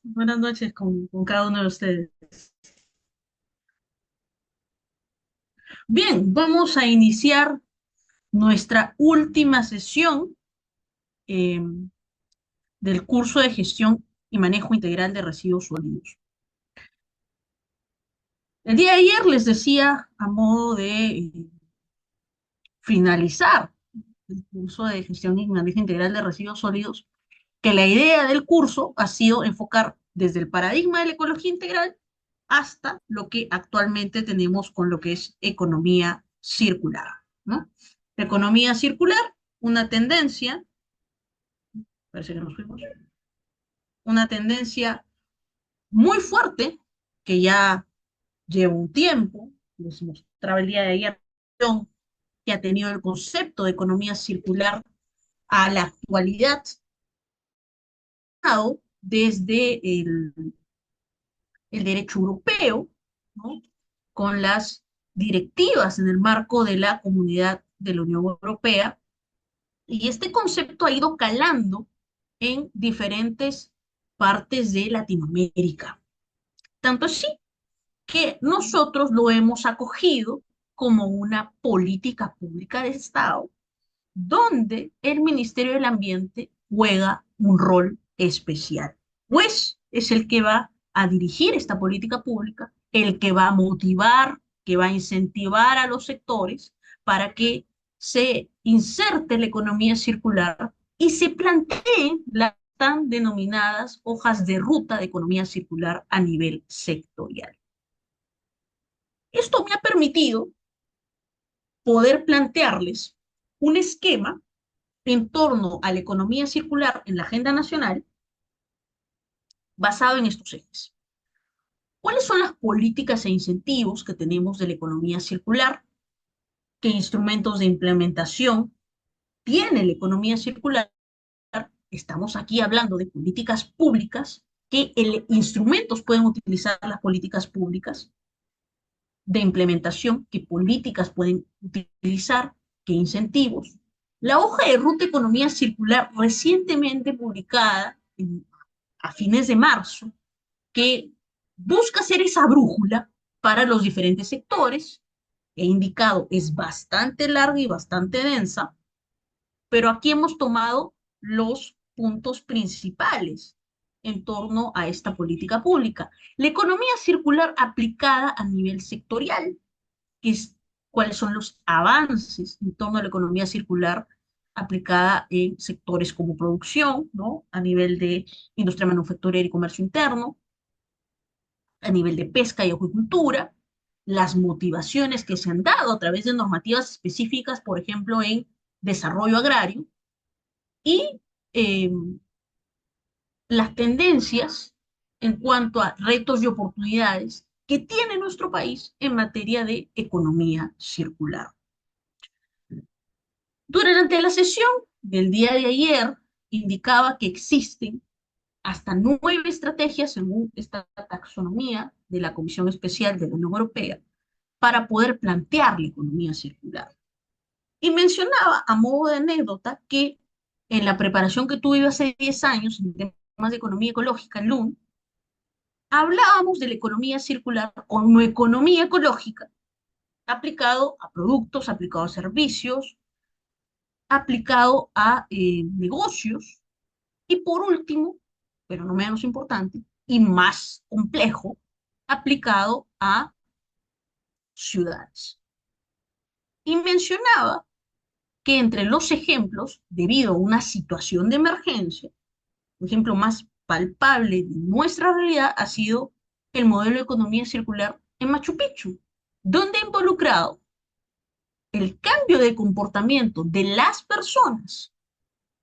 Buenas noches con cada uno de ustedes. Bien, vamos a iniciar nuestra última sesión eh, del curso de gestión y manejo integral de residuos sólidos. El día de ayer les decía, a modo de finalizar el curso de gestión y manejo integral de residuos sólidos, que la idea del curso ha sido enfocar desde el paradigma de la ecología integral hasta lo que actualmente tenemos con lo que es economía circular, ¿no? La economía circular, una tendencia, parece que nos fuimos, una tendencia muy fuerte que ya lleva un tiempo, les mostraba el día de ayer, que ha tenido el concepto de economía circular a la actualidad desde el derecho europeo, ¿no? Con las directivas en el marco de la Comunidad de la Unión Europea, y este concepto ha ido calando en diferentes partes de Latinoamérica. Tanto así que nosotros lo hemos acogido como una política pública de Estado, donde el Ministerio del Ambiente juega un rol especial, pues es el que va a dirigir esta política pública, el que va a motivar, que va a incentivar a los sectores para que se inserte la economía circular y se planteen las tan denominadas hojas de ruta de economía circular a nivel sectorial. Esto me ha permitido poder plantearles un esquema en torno a la economía circular en la agenda nacional basado en estos ejes. ¿Cuáles son las políticas e incentivos que tenemos de la economía circular? ¿Qué instrumentos de implementación tiene la economía circular? Estamos aquí hablando de políticas públicas, qué instrumentos pueden utilizar las políticas públicas de implementación, qué políticas pueden utilizar, qué incentivos. La hoja de ruta economía circular recientemente publicada a fines de marzo, que busca ser esa brújula para los diferentes sectores. He indicado, es bastante larga y bastante densa, pero aquí hemos tomado los puntos principales en torno a esta política pública. La economía circular aplicada a nivel sectorial, que es cuáles son los avances en torno a la economía circular aplicada en sectores como producción, ¿no? A nivel de industria manufacturera y comercio interno, a nivel de pesca y acuicultura, las motivaciones que se han dado a través de normativas específicas, por ejemplo, en desarrollo agrario, y eh, las tendencias en cuanto a retos y oportunidades que tiene nuestro país en materia de economía circular. Durante la sesión del día de ayer, indicaba que existen hasta 9 estrategias según esta taxonomía de la Comisión Especial de la Unión Europea para poder plantear la economía circular. Y mencionaba a modo de anécdota que en la preparación que tuve hace 10 años en temas de economía ecológica en LUN, hablábamos de la economía circular o no economía ecológica aplicado a productos, aplicado a servicios, aplicado a negocios y por último, pero no menos importante y más complejo, aplicado a ciudades. Y mencionaba que entre los ejemplos, debido a una situación de emergencia, un ejemplo más palpable de nuestra realidad ha sido el modelo de economía circular en Machu Picchu, donde ha involucrado el cambio de comportamiento de las personas,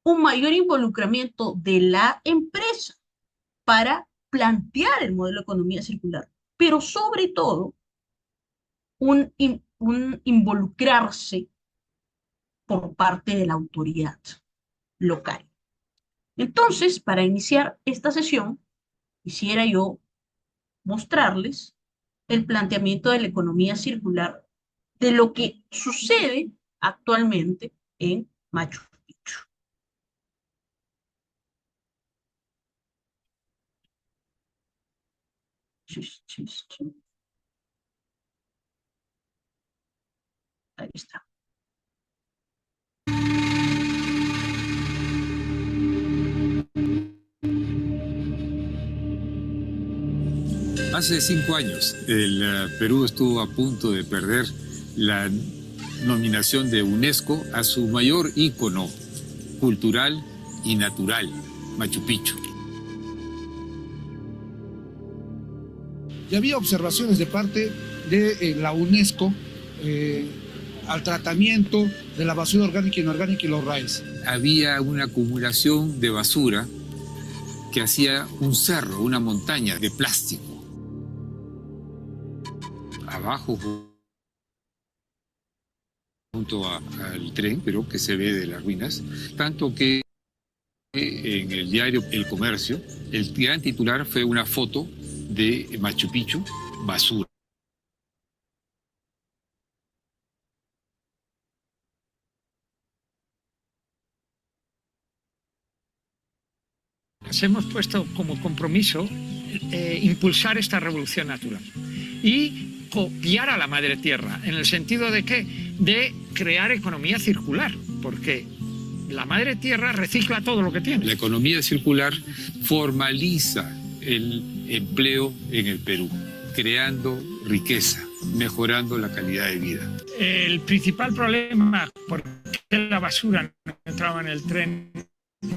un mayor involucramiento de la empresa para plantear el modelo de economía circular, pero sobre todo un involucrarse por parte de la autoridad local. Entonces, para iniciar esta sesión, quisiera yo mostrarles el planteamiento de la economía circular de lo que sucede actualmente en Machu Picchu. Ahí está. Hace 5 años, el Perú estuvo a punto de perder la nominación de UNESCO a su mayor ícono cultural y natural, Machu Picchu. Y había observaciones de parte de la UNESCO al tratamiento de la basura orgánica e inorgánica y los RAEs. Había una acumulación de basura que hacía un cerro, una montaña de plástico. Abajo, junto al tren, pero que se ve de las ruinas, tanto que en el diario El Comercio, el gran titular fue una foto de Machu Picchu, basura. Nos hemos puesto como compromiso impulsar esta revolución natural y copiar a la madre tierra, en el sentido de ¿qué? De crear economía circular, porque la madre tierra recicla todo lo que tiene. La economía circular formaliza el empleo en el Perú, creando riqueza, mejorando la calidad de vida. El principal problema por qué la basura no entraba en el tren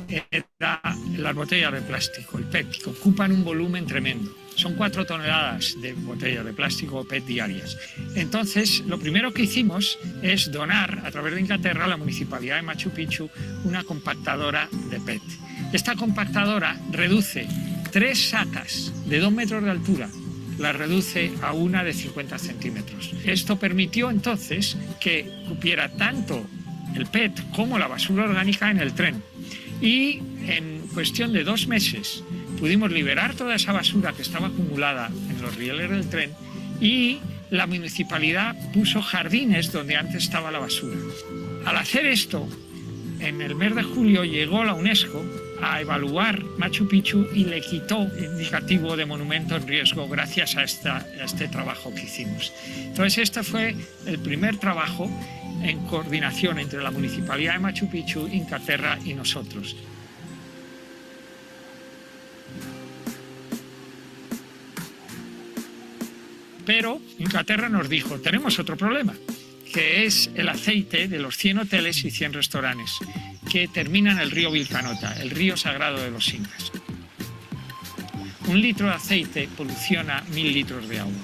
era las botellas de plástico, el PET, que ocupan un volumen tremendo. Son 4 toneladas de botellas de plástico o PET diarias. Entonces, lo primero que hicimos es donar, a través de Inglaterra, a la Municipalidad de Machu Picchu, una compactadora de PET. Esta compactadora reduce 3 sacas de 2 metros de altura, la reduce a una de 50 centímetros. Esto permitió entonces que cupiera tanto el PET como la basura orgánica en el tren. Y en cuestión de 2 meses pudimos liberar toda esa basura que estaba acumulada en los rieles del tren y la municipalidad puso jardines donde antes estaba la basura. Al hacer esto, en el mes de julio llegó la UNESCO a evaluar Machu Picchu y le quitó el indicativo de monumento en riesgo gracias a este trabajo que hicimos. Entonces este fue el primer trabajo en coordinación entre la Municipalidad de Machu Picchu, Inglaterra y nosotros. Pero Inglaterra nos dijo, tenemos otro problema, que es el aceite de los 100 hoteles y 100 restaurantes que terminan en el río Vilcanota, el río sagrado de los incas. 1 litro de aceite poluciona 1000 litros de agua.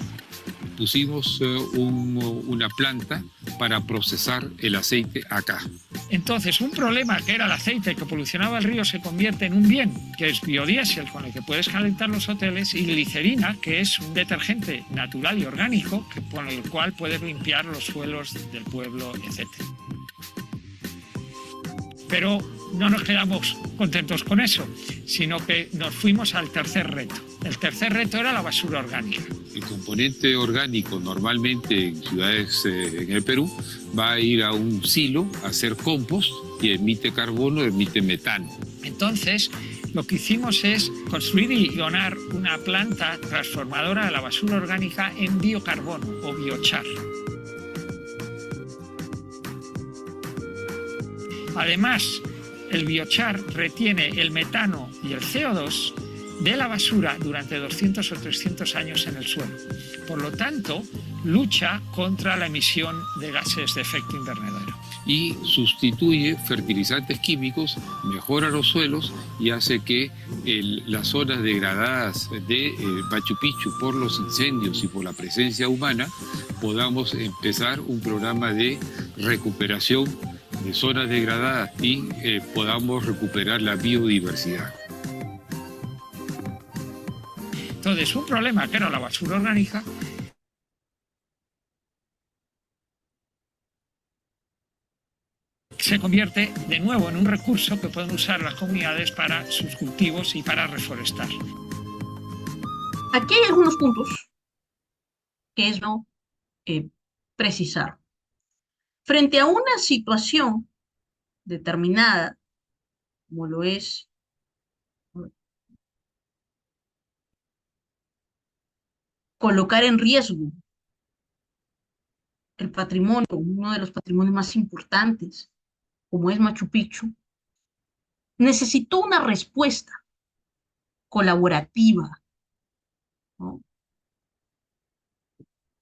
Pusimos una planta para procesar el aceite acá. Entonces, un problema que era el aceite que polucionaba el río se convierte en un bien, que es biodiesel, con el que puedes calentar los hoteles, y glicerina, que es un detergente natural y orgánico, con el cual puedes limpiar los suelos del pueblo, etc. Pero no nos quedamos contentos con eso, sino que nos fuimos al tercer reto. El tercer reto era la basura orgánica. El componente orgánico normalmente en ciudades en el Perú va a ir a un silo a hacer compost y emite carbono, emite metano. Entonces, lo que hicimos es construir y donar una planta transformadora de la basura orgánica en biocarbono o biochar. Además, el biochar retiene el metano y el CO2 de la basura durante 200 o 300 años en el suelo. Por lo tanto, lucha contra la emisión de gases de efecto invernadero. Y sustituye fertilizantes químicos, mejora los suelos y hace que las zonas degradadas de Machu Picchu por los incendios y por la presencia humana podamos empezar un programa de recuperación de zonas degradadas y podamos recuperar la biodiversidad. Entonces, un problema que era la basura orgánica se convierte de nuevo en un recurso que pueden usar las comunidades para sus cultivos y para reforestar. Aquí hay algunos puntos que es no precisar. Frente a una situación determinada, como lo es colocar en riesgo el patrimonio, uno de los patrimonios más importantes, como es Machu Picchu, necesitó una respuesta colaborativa, ¿no?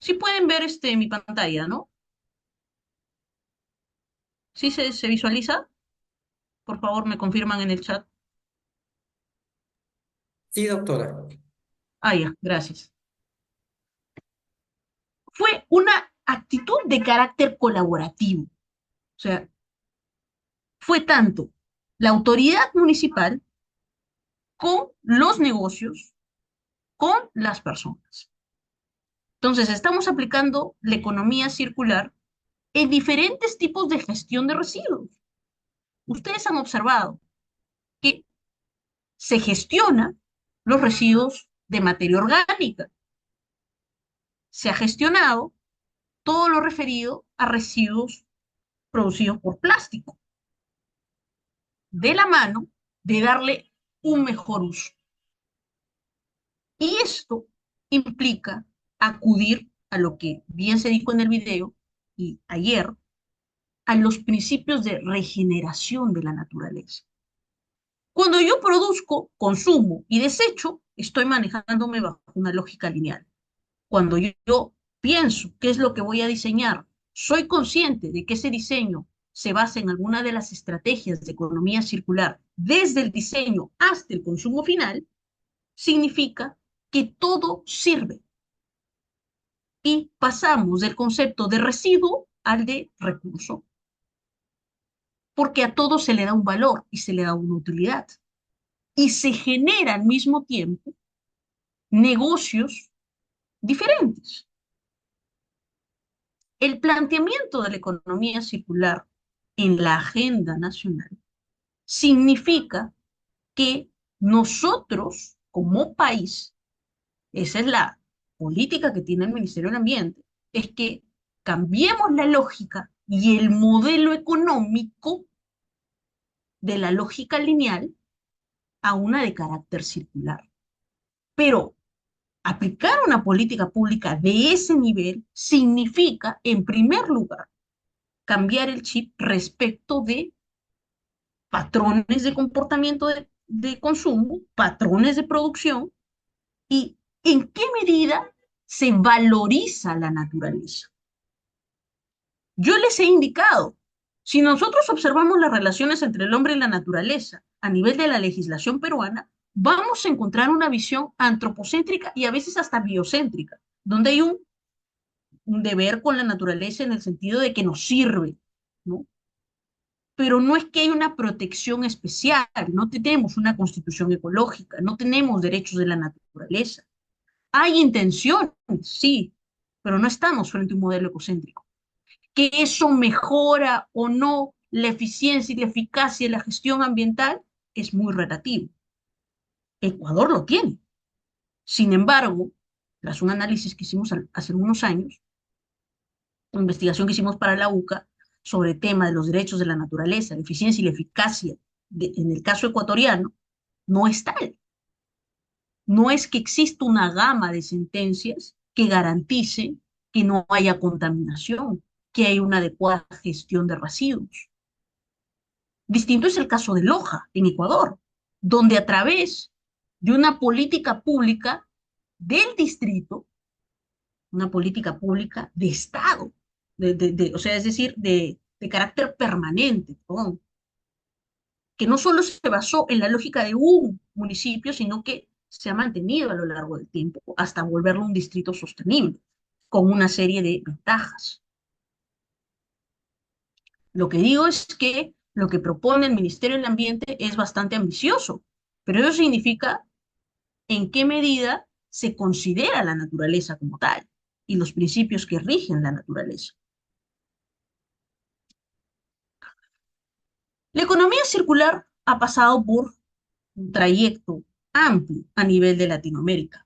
Sí pueden ver mi pantalla, ¿no? ¿Sí se visualiza? Por favor, me confirman en el chat. Sí, doctora. Ah, ya, gracias. Fue una actitud de carácter colaborativo. O sea, fue tanto la autoridad municipal con los negocios, con las personas. Entonces, estamos aplicando la economía circular en diferentes tipos de gestión de residuos. Ustedes han observado que se gestiona los residuos de materia orgánica. Se ha gestionado todo lo referido a residuos producidos por plástico, de la mano de darle un mejor uso. Y esto implica acudir a lo que bien se dijo en el video y ayer, a los principios de regeneración de la naturaleza. Cuando yo produzco, consumo y desecho, estoy manejándome bajo una lógica lineal. Cuando yo pienso qué es lo que voy a diseñar, soy consciente de que ese diseño se basa en alguna de las estrategias de economía circular, desde el diseño hasta el consumo final, significa que todo sirve. Y pasamos del concepto de residuo al de recurso, porque a todo se le da un valor y se le da una utilidad. Y se genera al mismo tiempo negocios diferentes. El planteamiento de la economía circular en la agenda nacional significa que nosotros, como país, esa es la política que tiene el Ministerio del Ambiente, es que cambiemos la lógica y el modelo económico de la lógica lineal a una de carácter circular. Pero aplicar una política pública de ese nivel significa, en primer lugar, cambiar el chip respecto de patrones de comportamiento de consumo, patrones de producción y en qué medida se valoriza la naturaleza. Yo les he indicado, si nosotros observamos las relaciones entre el hombre y la naturaleza a nivel de la legislación peruana, vamos a encontrar una visión antropocéntrica y a veces hasta biocéntrica, donde hay un deber con la naturaleza en el sentido de que nos sirve, ¿no? Pero no es que haya una protección especial, no tenemos una constitución ecológica, no tenemos derechos de la naturaleza. Hay intenciones, sí, pero no estamos frente a un modelo ecocéntrico. Que eso mejora o no la eficiencia y la eficacia de la gestión ambiental es muy relativo. Ecuador lo tiene. Sin embargo, tras un análisis que hicimos hace unos años, una investigación que hicimos para la UCA sobre el tema de los derechos de la naturaleza, la eficiencia y la eficacia en el caso ecuatoriano, no es tal. No es que exista una gama de sentencias que garantice que no haya contaminación, que haya una adecuada gestión de residuos. Distinto es el caso de Loja, en Ecuador, donde a través de una política pública del distrito, una política pública de Estado, o sea, es decir, de carácter permanente, perdón, que no solo se basó en la lógica de un municipio, sino que se ha mantenido a lo largo del tiempo hasta volverlo un distrito sostenible, con una serie de ventajas. Lo que digo es que lo que propone el Ministerio del Ambiente es bastante ambicioso, pero eso significa en qué medida se considera la naturaleza como tal y los principios que rigen la naturaleza. La economía circular ha pasado por un trayecto amplio a nivel de Latinoamérica.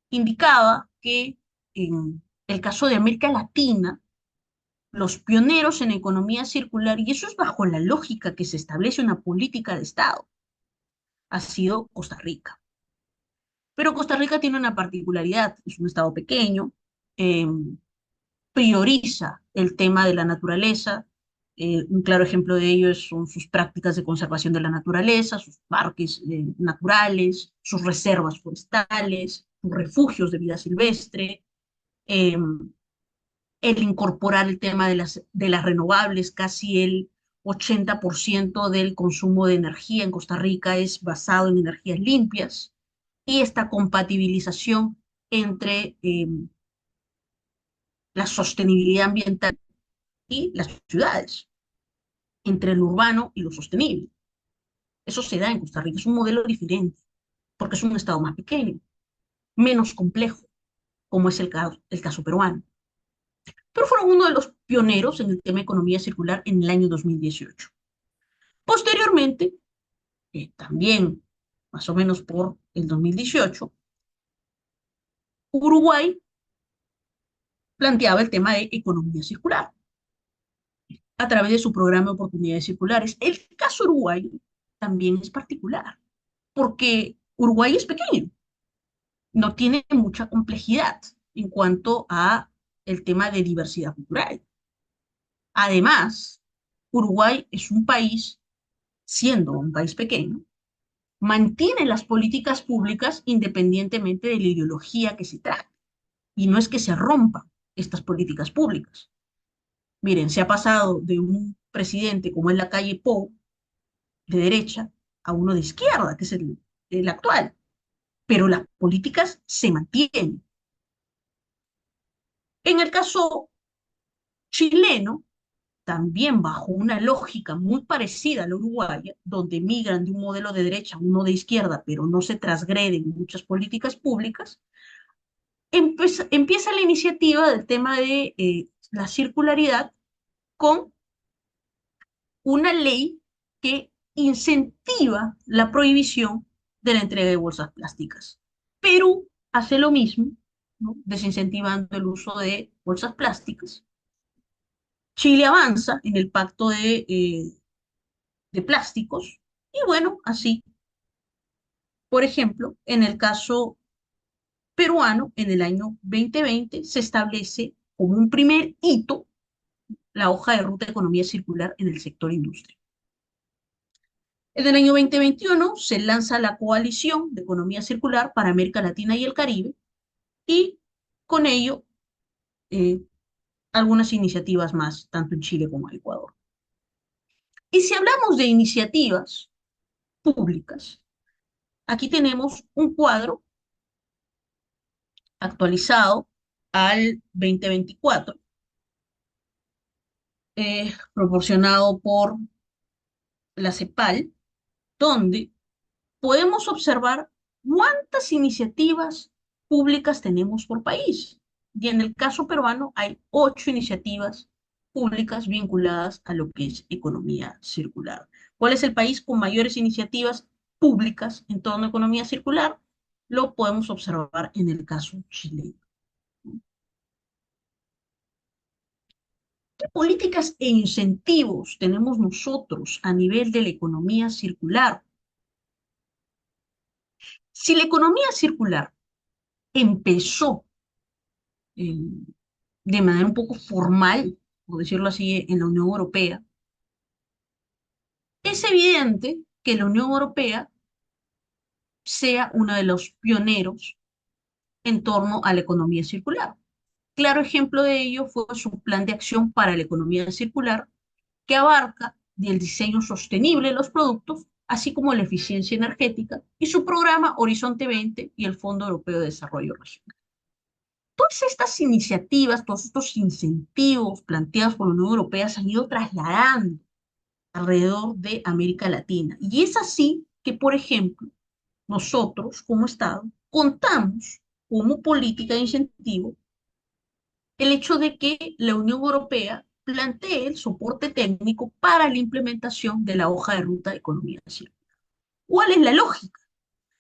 Indicaba que en el caso de América Latina, los pioneros en economía circular, y eso es bajo la lógica que se establece una política de Estado, ha sido Costa Rica. Pero Costa Rica tiene una particularidad, es un estado pequeño, eh, prioriza el tema de la naturaleza. Un claro ejemplo de ello son sus prácticas de conservación de la naturaleza, sus parques naturales, sus reservas forestales, sus refugios de vida silvestre, eh, el incorporar el tema de las renovables. Casi el 80% del consumo de energía en Costa Rica es basado en energías limpias, y esta compatibilización entre la sostenibilidad ambiental y las ciudades, entre lo urbano y lo sostenible. Eso se da en Costa Rica, es un modelo diferente, porque es un estado más pequeño, menos complejo, como es el caso peruano. Pero fueron uno de los pioneros en el tema de economía circular en el año 2018. Posteriormente, también más o menos por el 2018, Uruguay planteaba el tema de economía circular a través de su programa de oportunidades circulares. El caso uruguayo también es particular, porque Uruguay es pequeño, no tiene mucha complejidad en cuanto a el tema de diversidad cultural. Además, Uruguay es un país, siendo un país pequeño, mantiene las políticas públicas independientemente de la ideología que se trate. Y no es que se rompan estas políticas públicas. Miren, se ha pasado de un presidente como es la calle Pou, de derecha, a uno de izquierda, que es el actual. Pero las políticas se mantienen. En el caso chileno, también bajo una lógica muy parecida a la uruguaya, donde migran de un modelo de derecha a uno de izquierda, pero no se transgreden muchas políticas públicas, empieza la iniciativa del tema de la circularidad con una ley que incentiva la prohibición de la entrega de bolsas plásticas. Perú hace lo mismo, ¿no?, desincentivando el uso de bolsas plásticas. Chile avanza en el pacto de plásticos, y bueno, así. Por ejemplo, en el caso peruano, en el año 2020 se establece como un primer hito la hoja de ruta de economía circular en el sector industria. En el año 2021 se lanza la Coalición de Economía Circular para América Latina y el Caribe, y con ello eh, algunas iniciativas más, tanto en Chile como en Ecuador. Y si hablamos de iniciativas públicas, aquí tenemos un cuadro actualizado al 2024, proporcionado por la CEPAL, donde podemos observar cuántas iniciativas públicas tenemos por país. Y en el caso peruano hay 8 iniciativas públicas vinculadas a lo que es economía circular. ¿Cuál es el país con mayores iniciativas públicas en torno a economía circular? Lo podemos observar en el caso chileno. ¿Qué políticas e incentivos tenemos nosotros a nivel de la economía circular? Si la economía circular empezó eh, de manera un poco formal, por decirlo así, en la Unión Europea, es evidente que la Unión Europea sea uno de los pioneros en torno a la economía circular. Claro ejemplo de ello fue su plan de acción para la economía circular, que abarca el diseño sostenible de los productos, así como la eficiencia energética, y su programa Horizonte 20 y el Fondo Europeo de Desarrollo Regional. Todas estas iniciativas, todos estos incentivos planteados por la Unión Europea se han ido trasladando alrededor de América Latina. Y es así que, por ejemplo, nosotros como Estado contamos como política de incentivo el hecho de que la Unión Europea plantee el soporte técnico para la implementación de la hoja de ruta de economía circular. ¿Cuál es la lógica?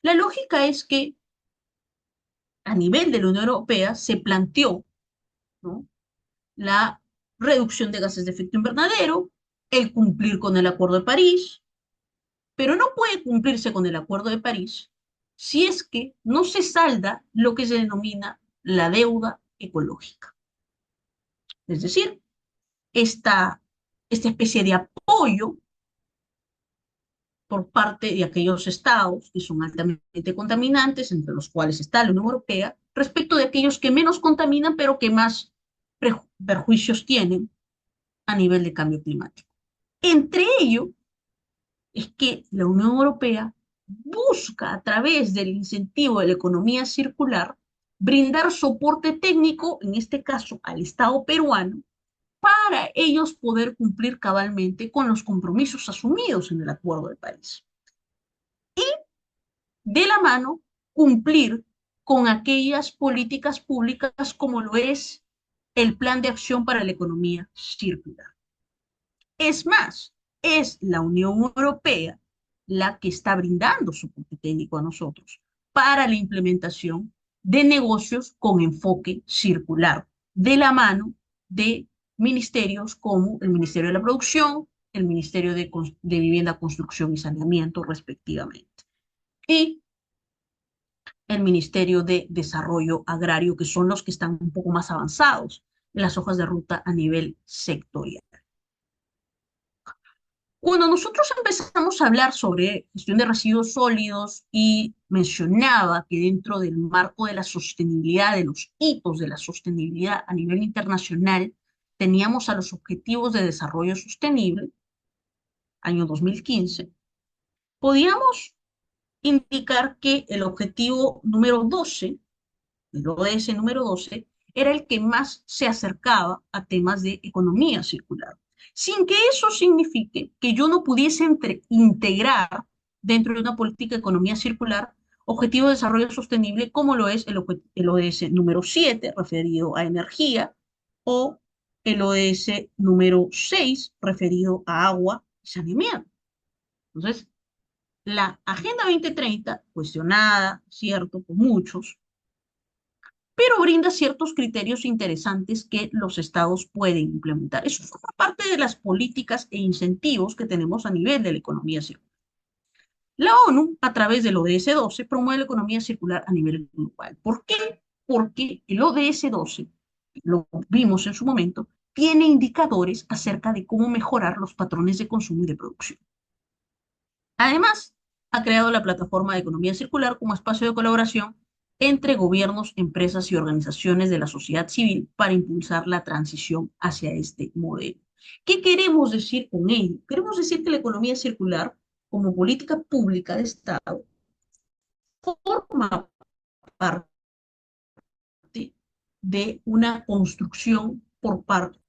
La lógica es que a nivel de la Unión Europea se planteó, ¿no?, la reducción de gases de efecto invernadero, el cumplir con el Acuerdo de París, pero no puede cumplirse con el Acuerdo de París si es que no se salda lo que se denomina la deuda ecológica. Es decir, esta especie de apoyo por parte de aquellos estados que son altamente contaminantes, entre los cuales está la Unión Europea, respecto de aquellos que menos contaminan, pero que más perjuicios tienen a nivel de cambio climático. Entre ellos es que la Unión Europea busca, a través del incentivo de la economía circular, brindar soporte técnico, en este caso al Estado peruano, para ellos poder cumplir cabalmente con los compromisos asumidos en el Acuerdo de París. Y, de la mano, cumplir con aquellas políticas públicas como lo es el Plan de Acción para la Economía Circular. Es más, es la Unión Europea la que está brindando soporte técnico a nosotros para la implementación de negocios con enfoque circular, de la mano de ministerios como el Ministerio de la Producción, el Ministerio de Vivienda, Construcción y Saneamiento, respectivamente, y el Ministerio de Desarrollo Agrario, que son los que están un poco más avanzados en las hojas de ruta a nivel sectorial. Cuando nosotros empezamos a hablar sobre gestión de residuos sólidos y mencionaba que dentro del marco de la sostenibilidad, de los hitos de la sostenibilidad a nivel internacional, teníamos a los Objetivos de Desarrollo Sostenible, año 2015, podíamos indicar que el objetivo número 12, el ODS número 12, era el que más se acercaba a temas de economía circular, sin que eso signifique que yo no pudiese integrar dentro de una política de economía circular objetivo de desarrollo sostenible como lo es el ODS número 7, referido a energía, o el ODS número 6, referido a agua y saneamiento. Entonces, la Agenda 2030, cuestionada, cierto, por muchos, pero brinda ciertos criterios interesantes que los estados pueden implementar. Eso forma parte de las políticas e incentivos que tenemos a nivel de la economía circular. La ONU, a través del ODS 12, promueve la economía circular a nivel global. ¿Por qué? Porque el ODS 12, lo vimos en su momento, tiene indicadores acerca de cómo mejorar los patrones de consumo y de producción. Además, ha creado la plataforma de economía circular como espacio de colaboración entre gobiernos, empresas y organizaciones de la sociedad civil para impulsar la transición hacia este modelo. ¿Qué queremos decir con ello? Queremos decir que la economía circular, como política pública de Estado, forma parte de una construcción por parte.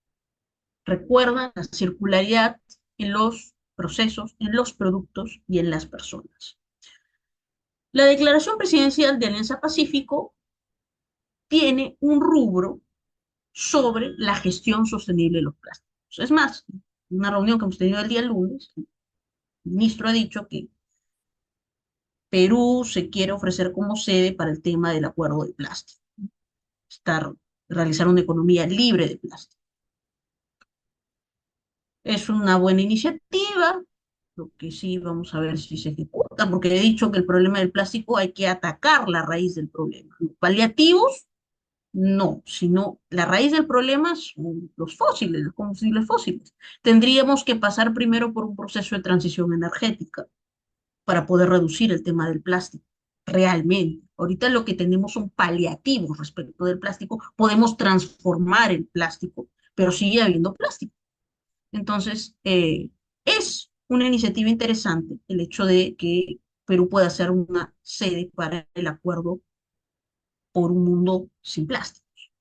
Recuerda la circularidad en los procesos, en los productos y en las personas. La Declaración Presidencial de Alianza Pacífico tiene un rubro sobre la gestión sostenible de los plásticos. Es más, en una reunión que hemos tenido el día lunes, el ministro ha dicho que Perú se quiere ofrecer como sede para el tema del acuerdo de plástico, realizar una economía libre de plástico. Es una buena iniciativa, lo que sí vamos a ver si se ejecuta, porque he dicho que el problema del plástico hay que atacar la raíz del problema. Los paliativos, no, sino la raíz del problema son los fósiles, los combustibles fósiles. Tendríamos que pasar primero por un proceso de transición energética para poder reducir el tema del plástico, realmente. Ahorita lo que tenemos son paliativos respecto del plástico. Podemos transformar el plástico, pero sigue habiendo plástico. Entonces, es una iniciativa interesante el hecho de que Perú pueda ser una sede para el acuerdo por un mundo sin plásticos.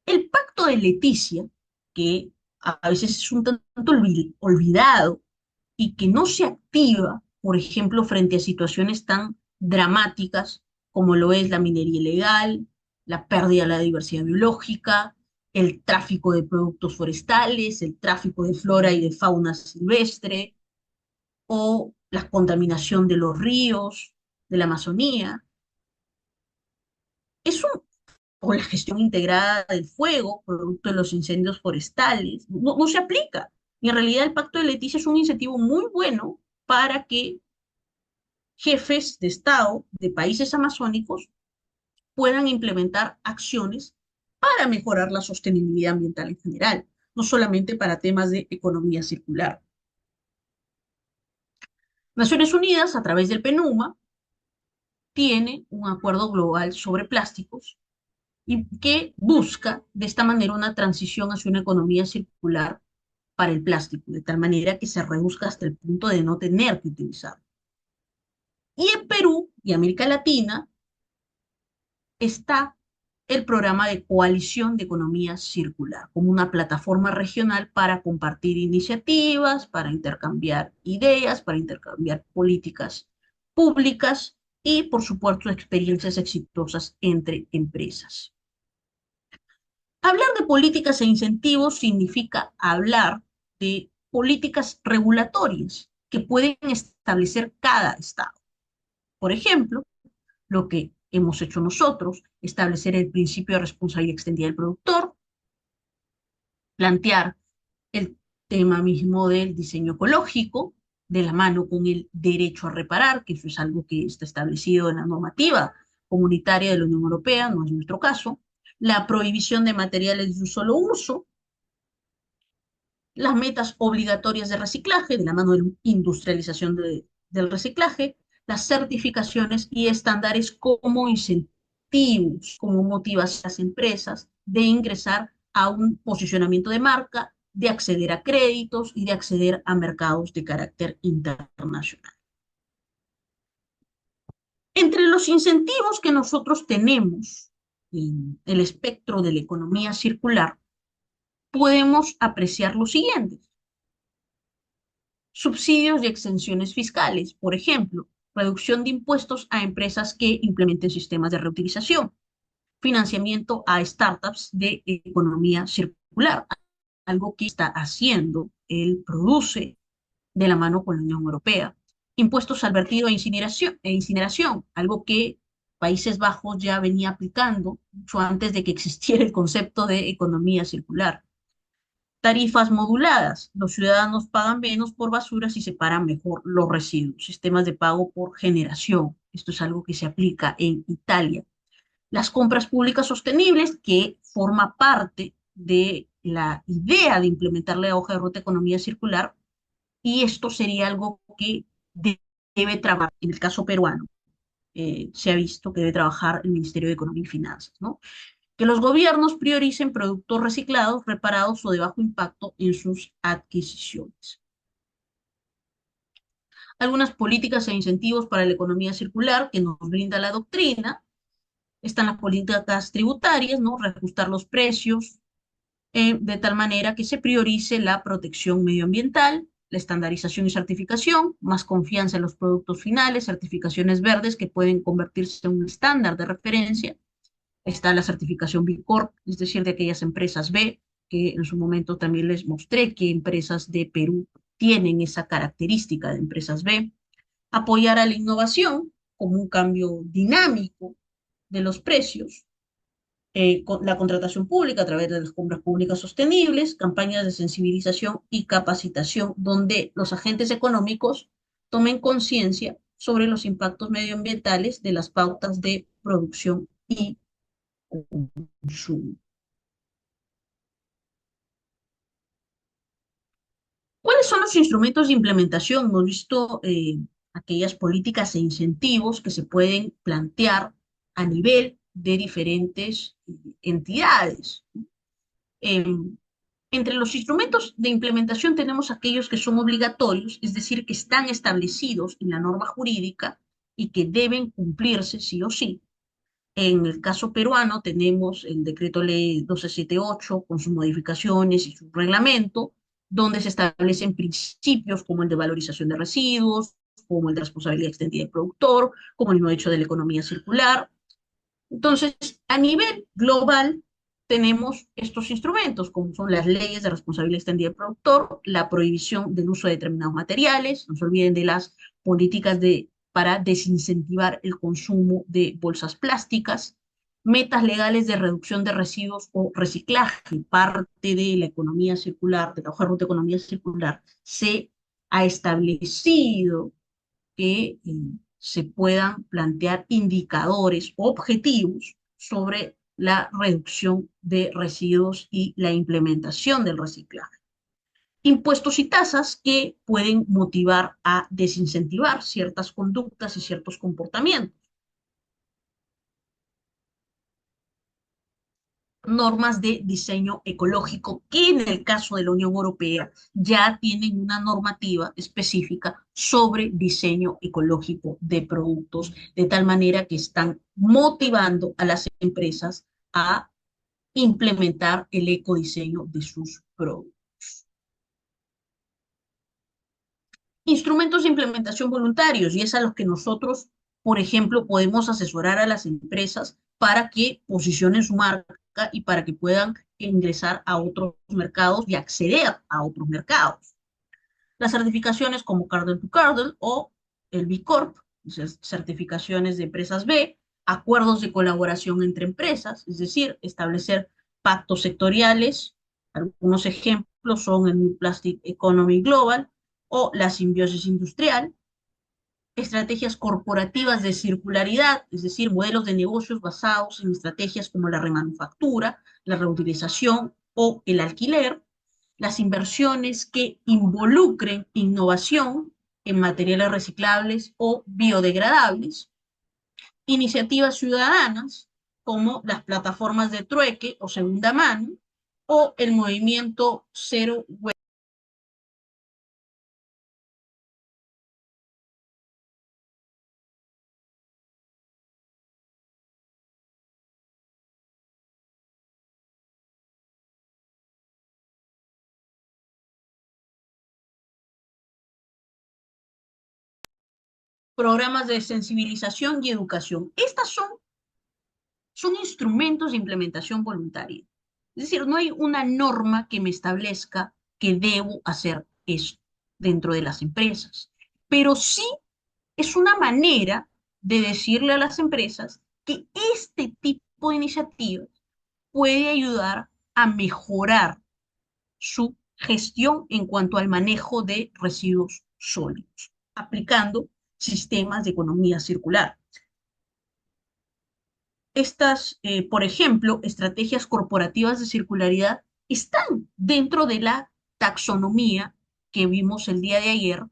El Pacto de Leticia, que a veces es un tanto olvidado y que no se activa, por ejemplo, frente a situaciones tan dramáticas como lo es la minería ilegal, la pérdida de la diversidad biológica, el tráfico de productos forestales, el tráfico de flora y de fauna silvestre, o la contaminación de los ríos, de la Amazonía. O la gestión integrada del fuego, producto de los incendios forestales, no se aplica. Y en realidad el Pacto de Leticia es un incentivo muy bueno para que jefes de Estado de países amazónicos puedan implementar acciones para mejorar la sostenibilidad ambiental en general, no solamente para temas de economía circular. Naciones Unidas, a través del PNUMA, tiene un acuerdo global sobre plásticos y que busca de esta manera una transición hacia una economía circular para el plástico, de tal manera que se reduzca hasta el punto de no tener que utilizarlo. Y en Perú y América Latina está el programa de coalición de economía circular, como una plataforma regional para compartir iniciativas, para intercambiar ideas, para intercambiar políticas públicas y, por supuesto, experiencias exitosas entre empresas. Hablar de políticas e incentivos significa hablar de políticas regulatorias que pueden establecer cada Estado. Por ejemplo, lo que hemos hecho nosotros, establecer el principio de responsabilidad extendida del productor, plantear el tema mismo del diseño ecológico, de la mano con el derecho a reparar, que eso es algo que está establecido en la normativa comunitaria de la Unión Europea, no es nuestro caso, la prohibición de materiales de un solo uso, las metas obligatorias de reciclaje, de la mano de la industrialización del reciclaje, las certificaciones y estándares como incentivos, como motivación a las empresas de ingresar a un posicionamiento de marca, de acceder a créditos y de acceder a mercados de carácter internacional. Entre los incentivos que nosotros tenemos en el espectro de la economía circular, podemos apreciar los siguientes. Subsidios y exenciones fiscales, por ejemplo, reducción de impuestos a empresas que implementen sistemas de reutilización, financiamiento a startups de economía circular, algo que está haciendo el Produce de la mano con la Unión Europea, impuestos al vertido e incineración, algo que Países Bajos ya venía aplicando mucho antes de que existiera el concepto de economía circular. Tarifas moduladas. Los ciudadanos pagan menos por basura si separan mejor los residuos. Sistemas de pago por generación. Esto es algo que se aplica en Italia. Las compras públicas sostenibles, que forma parte de la idea de implementar la hoja de ruta de economía circular, y esto sería algo que debe trabajar, en el caso peruano, se ha visto que debe trabajar el Ministerio de Economía y Finanzas, ¿no? Que los gobiernos prioricen productos reciclados, reparados o de bajo impacto en sus adquisiciones. Algunas políticas e incentivos para la economía circular que nos brinda la doctrina. Están las políticas tributarias, ¿no? Reajustar los precios de tal manera que se priorice la protección medioambiental, la estandarización y certificación, más confianza en los productos finales, certificaciones verdes que pueden convertirse en un estándar de referencia. Está la certificación B Corp, es decir, de aquellas empresas B, que en su momento también les mostré que empresas de Perú tienen esa característica de empresas B. Apoyar a la innovación como un cambio dinámico de los precios, la contratación pública a través de las compras públicas sostenibles, campañas de sensibilización y capacitación, donde los agentes económicos tomen conciencia sobre los impactos medioambientales de las pautas de producción y consumo. ¿Cuáles son los instrumentos de implementación? Hemos visto aquellas políticas e incentivos que se pueden plantear a nivel de diferentes entidades. Eh, Entre los instrumentos de implementación tenemos aquellos que son obligatorios, es decir, que están establecidos en la norma jurídica y que deben cumplirse sí o sí. En el caso peruano tenemos el decreto ley 1278 con sus modificaciones y su reglamento, donde se establecen principios como el de valorización de residuos, como el de responsabilidad extendida del productor, como el mismo hecho de la economía circular. Entonces, a nivel global, tenemos estos instrumentos, como son las leyes de responsabilidad extendida del productor, la prohibición del uso de determinados materiales, no se olviden de las políticas para desincentivar el consumo de bolsas plásticas, metas legales de reducción de residuos o reciclaje, parte de la economía circular, de la hoja de ruta de economía circular, se ha establecido que se puedan plantear indicadores objetivos sobre la reducción de residuos y la implementación del reciclaje. Impuestos y tasas que pueden motivar a desincentivar ciertas conductas y ciertos comportamientos. Normas de diseño ecológico que en el caso de la Unión Europea ya tienen una normativa específica sobre diseño ecológico de productos, de tal manera que están motivando a las empresas a implementar el ecodiseño de sus productos. Instrumentos de implementación voluntarios, y es a los que nosotros, por ejemplo, podemos asesorar a las empresas para que posicionen su marca y para que puedan ingresar a otros mercados y acceder a otros mercados. Las certificaciones como Cardel to Cardel o el B Corp, certificaciones de empresas B, acuerdos de colaboración entre empresas, es decir, establecer pactos sectoriales. Algunos ejemplos son el New Plastic Economy Global o la simbiosis industrial. Estrategias corporativas de circularidad, es decir, modelos de negocios basados en estrategias como la remanufactura, la reutilización o el alquiler. Las inversiones que involucren innovación en materiales reciclables o biodegradables. Iniciativas ciudadanas como las plataformas de trueque o segunda mano o el movimiento Zero Waste. Programas de sensibilización y educación. Estas son instrumentos de implementación voluntaria. Es decir, no hay una norma que me establezca que debo hacer esto dentro de las empresas, pero sí es una manera de decirle a las empresas que este tipo de iniciativas puede ayudar a mejorar su gestión en cuanto al manejo de residuos sólidos, aplicando sistemas de economía circular. Estas, por ejemplo, estrategias corporativas de circularidad están dentro de la taxonomía que vimos el día de ayer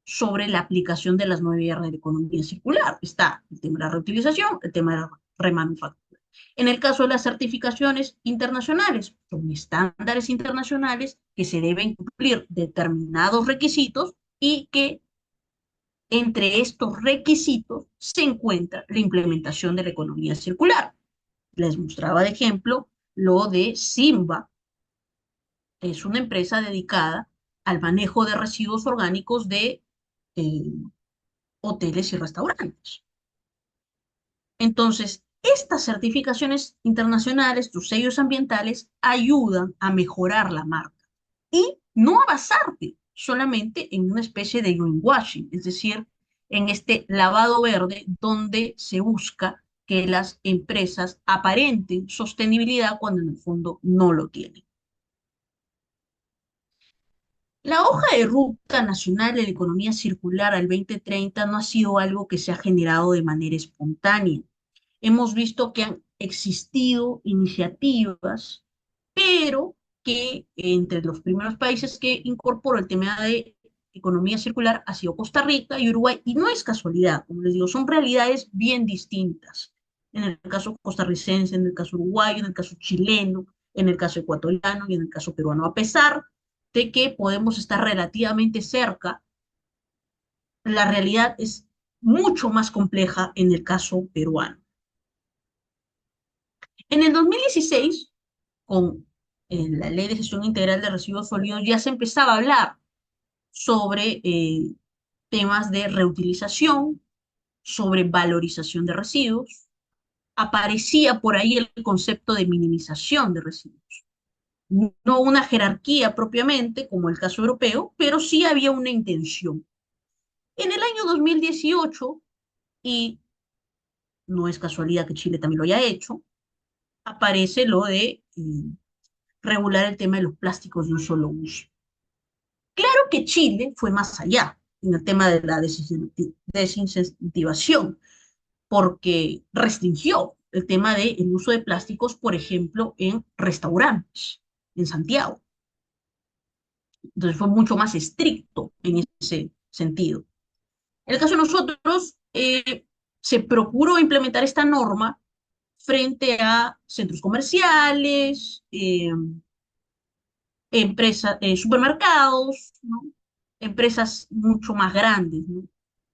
sobre la aplicación de las 9R de la economía circular. Está el tema de la reutilización, el tema de la remanufactura. En el caso de las certificaciones internacionales, son estándares internacionales que se deben cumplir determinados requisitos y que entre estos requisitos se encuentra la implementación de la economía circular. Les mostraba de ejemplo lo de Simba, es una empresa dedicada al manejo de residuos orgánicos de hoteles y restaurantes. Entonces, estas certificaciones internacionales, tus sellos ambientales, ayudan a mejorar la marca y no a basarte solamente en una especie de greenwashing, es decir, en este lavado verde donde se busca que las empresas aparenten sostenibilidad cuando en el fondo no lo tienen. La hoja de ruta nacional de la economía circular al 2030 no ha sido algo que se ha generado de manera espontánea. Hemos visto que han existido iniciativas, pero que entre los primeros países que incorporó el tema de economía circular ha sido Costa Rica y Uruguay, y no es casualidad, como les digo, son realidades bien distintas. En el caso costarricense, en el caso uruguayo, en el caso chileno, en el caso ecuatoriano y en el caso peruano. A pesar de que podemos estar relativamente cerca, la realidad es mucho más compleja en el caso peruano. En el 2016, con la Ley de Gestión Integral de Residuos Sólidos, ya se empezaba a hablar sobre temas de reutilización, sobre valorización de residuos. Aparecía por ahí el concepto de minimización de residuos. No una jerarquía propiamente, como el caso europeo, pero sí había una intención. En el año 2018, y no es casualidad que Chile también lo haya hecho, aparece lo de regular el tema de los plásticos de un solo uso. Claro que Chile fue más allá. en el tema de la desincentivación, porque restringió el tema del uso de plásticos, por ejemplo, en restaurantes en Santiago. Entonces fue mucho más estricto en ese sentido. En el caso de nosotros, se procuró implementar esta norma frente a centros comerciales, empresas, supermercados, ¿no? Empresas mucho más grandes, ¿no?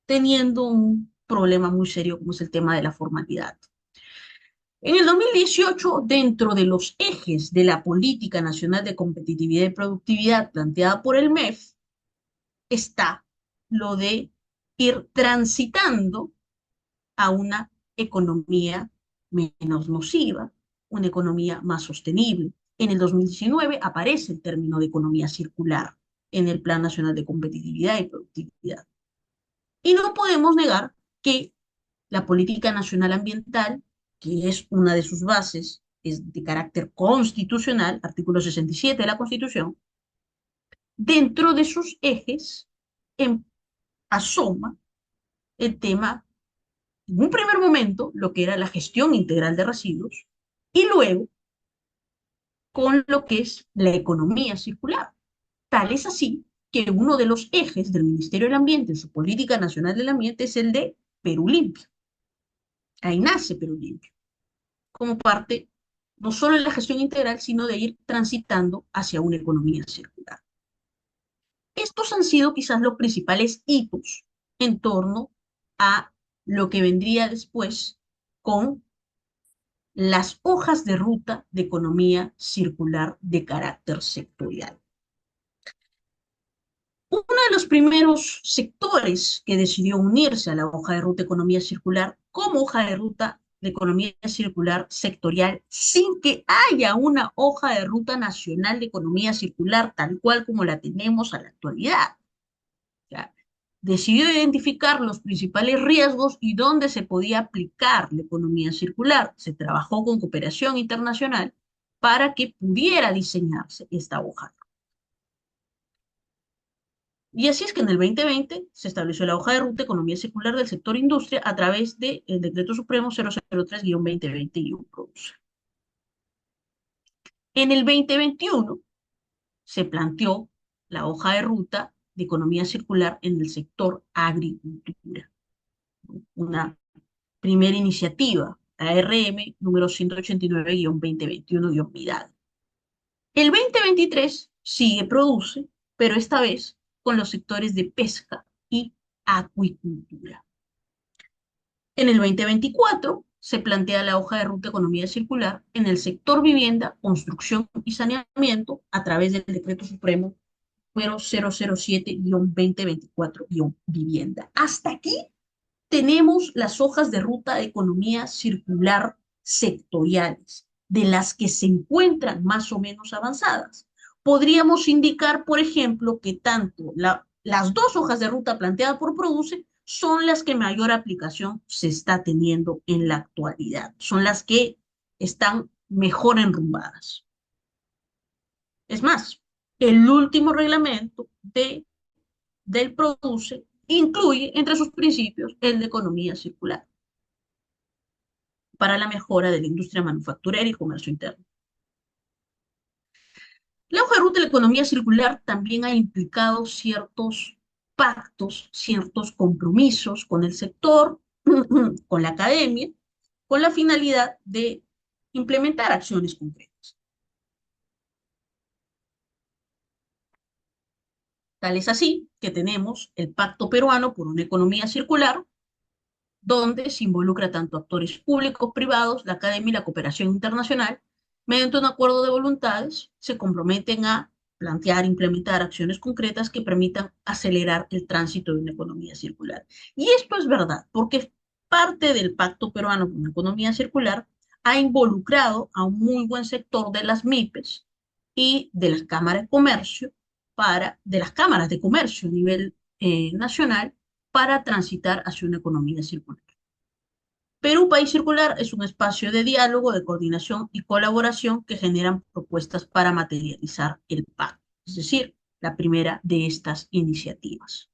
Teniendo un problema muy serio como es el tema de la formalidad. En el 2018, dentro de los ejes de la Política Nacional de Competitividad y Productividad planteada por el MEF, está lo de ir transitando a una economía menos nociva, una economía más sostenible. En el 2019 aparece el término de economía circular en el Plan Nacional de Competitividad y Productividad. Y no podemos negar que la política nacional ambiental, que es una de sus bases, es de carácter constitucional, artículo 67 de la Constitución, dentro de sus ejes asoma el tema, en un primer momento, lo que era la gestión integral de residuos, y luego con lo que es la economía circular. Tal es así que uno de los ejes del Ministerio del Ambiente en su Política Nacional del Ambiente es el de Perú Limpio. Ahí nace Perú Limpio, como parte no solo de la gestión integral, sino de ir transitando hacia una economía circular. Estos han sido quizás los principales hitos en torno a lo que vendría después con las hojas de ruta de economía circular de carácter sectorial. Uno de los primeros sectores que decidió unirse a la hoja de ruta de economía circular como hoja de ruta de economía circular sectorial, sin que haya una hoja de ruta nacional de economía circular tal cual como la tenemos a la actualidad. ¿Ya? Decidió identificar los principales riesgos y dónde se podía aplicar la economía circular. Se trabajó con cooperación internacional para que pudiera diseñarse esta hoja. Y así es que en el 2020 se estableció la hoja de ruta economía circular del sector industria a través del Decreto Supremo 003-2020-PRODUCE. En el 2021 se planteó la hoja de ruta de economía circular en el sector agricultura. Una primera iniciativa, ARM número 189-2021-MIDAD. El 2023 sigue PRODUCE, pero esta vez con los sectores de pesca y acuicultura. En el 2024 se plantea la hoja de ruta economía circular en el sector vivienda, construcción y saneamiento a través del Decreto Supremo número 007-2024-vivienda. Hasta aquí tenemos las hojas de ruta de economía circular sectoriales, de las que se encuentran más o menos avanzadas. Podríamos indicar, por ejemplo, que tanto las dos hojas de ruta planteadas por PRODUCE son las que mayor aplicación se está teniendo en la actualidad, son las que están mejor enrumbadas. Es más, el último reglamento del PRODUCE incluye entre sus principios el de economía circular para la mejora de la industria manufacturera y comercio interno. La hoja de ruta de la economía circular también ha implicado ciertos pactos, ciertos compromisos con el sector, con la academia, con la finalidad de implementar acciones concretas. Tal es así que tenemos el Pacto Peruano por una Economía Circular, donde se involucra tanto actores públicos, privados, la academia y la cooperación internacional. Mediante un acuerdo de voluntades, se comprometen a plantear e implementar acciones concretas que permitan acelerar el tránsito de una economía circular. Y esto es verdad, porque parte del Pacto Peruano por una Economía Circular ha involucrado a un muy buen sector de las MIPES y de las cámaras de comercio, de las cámaras de comercio a nivel nacional, para transitar hacia una economía circular. Perú País Circular es un espacio de diálogo, de coordinación y colaboración que generan propuestas para materializar el pacto, es decir, la primera de estas iniciativas.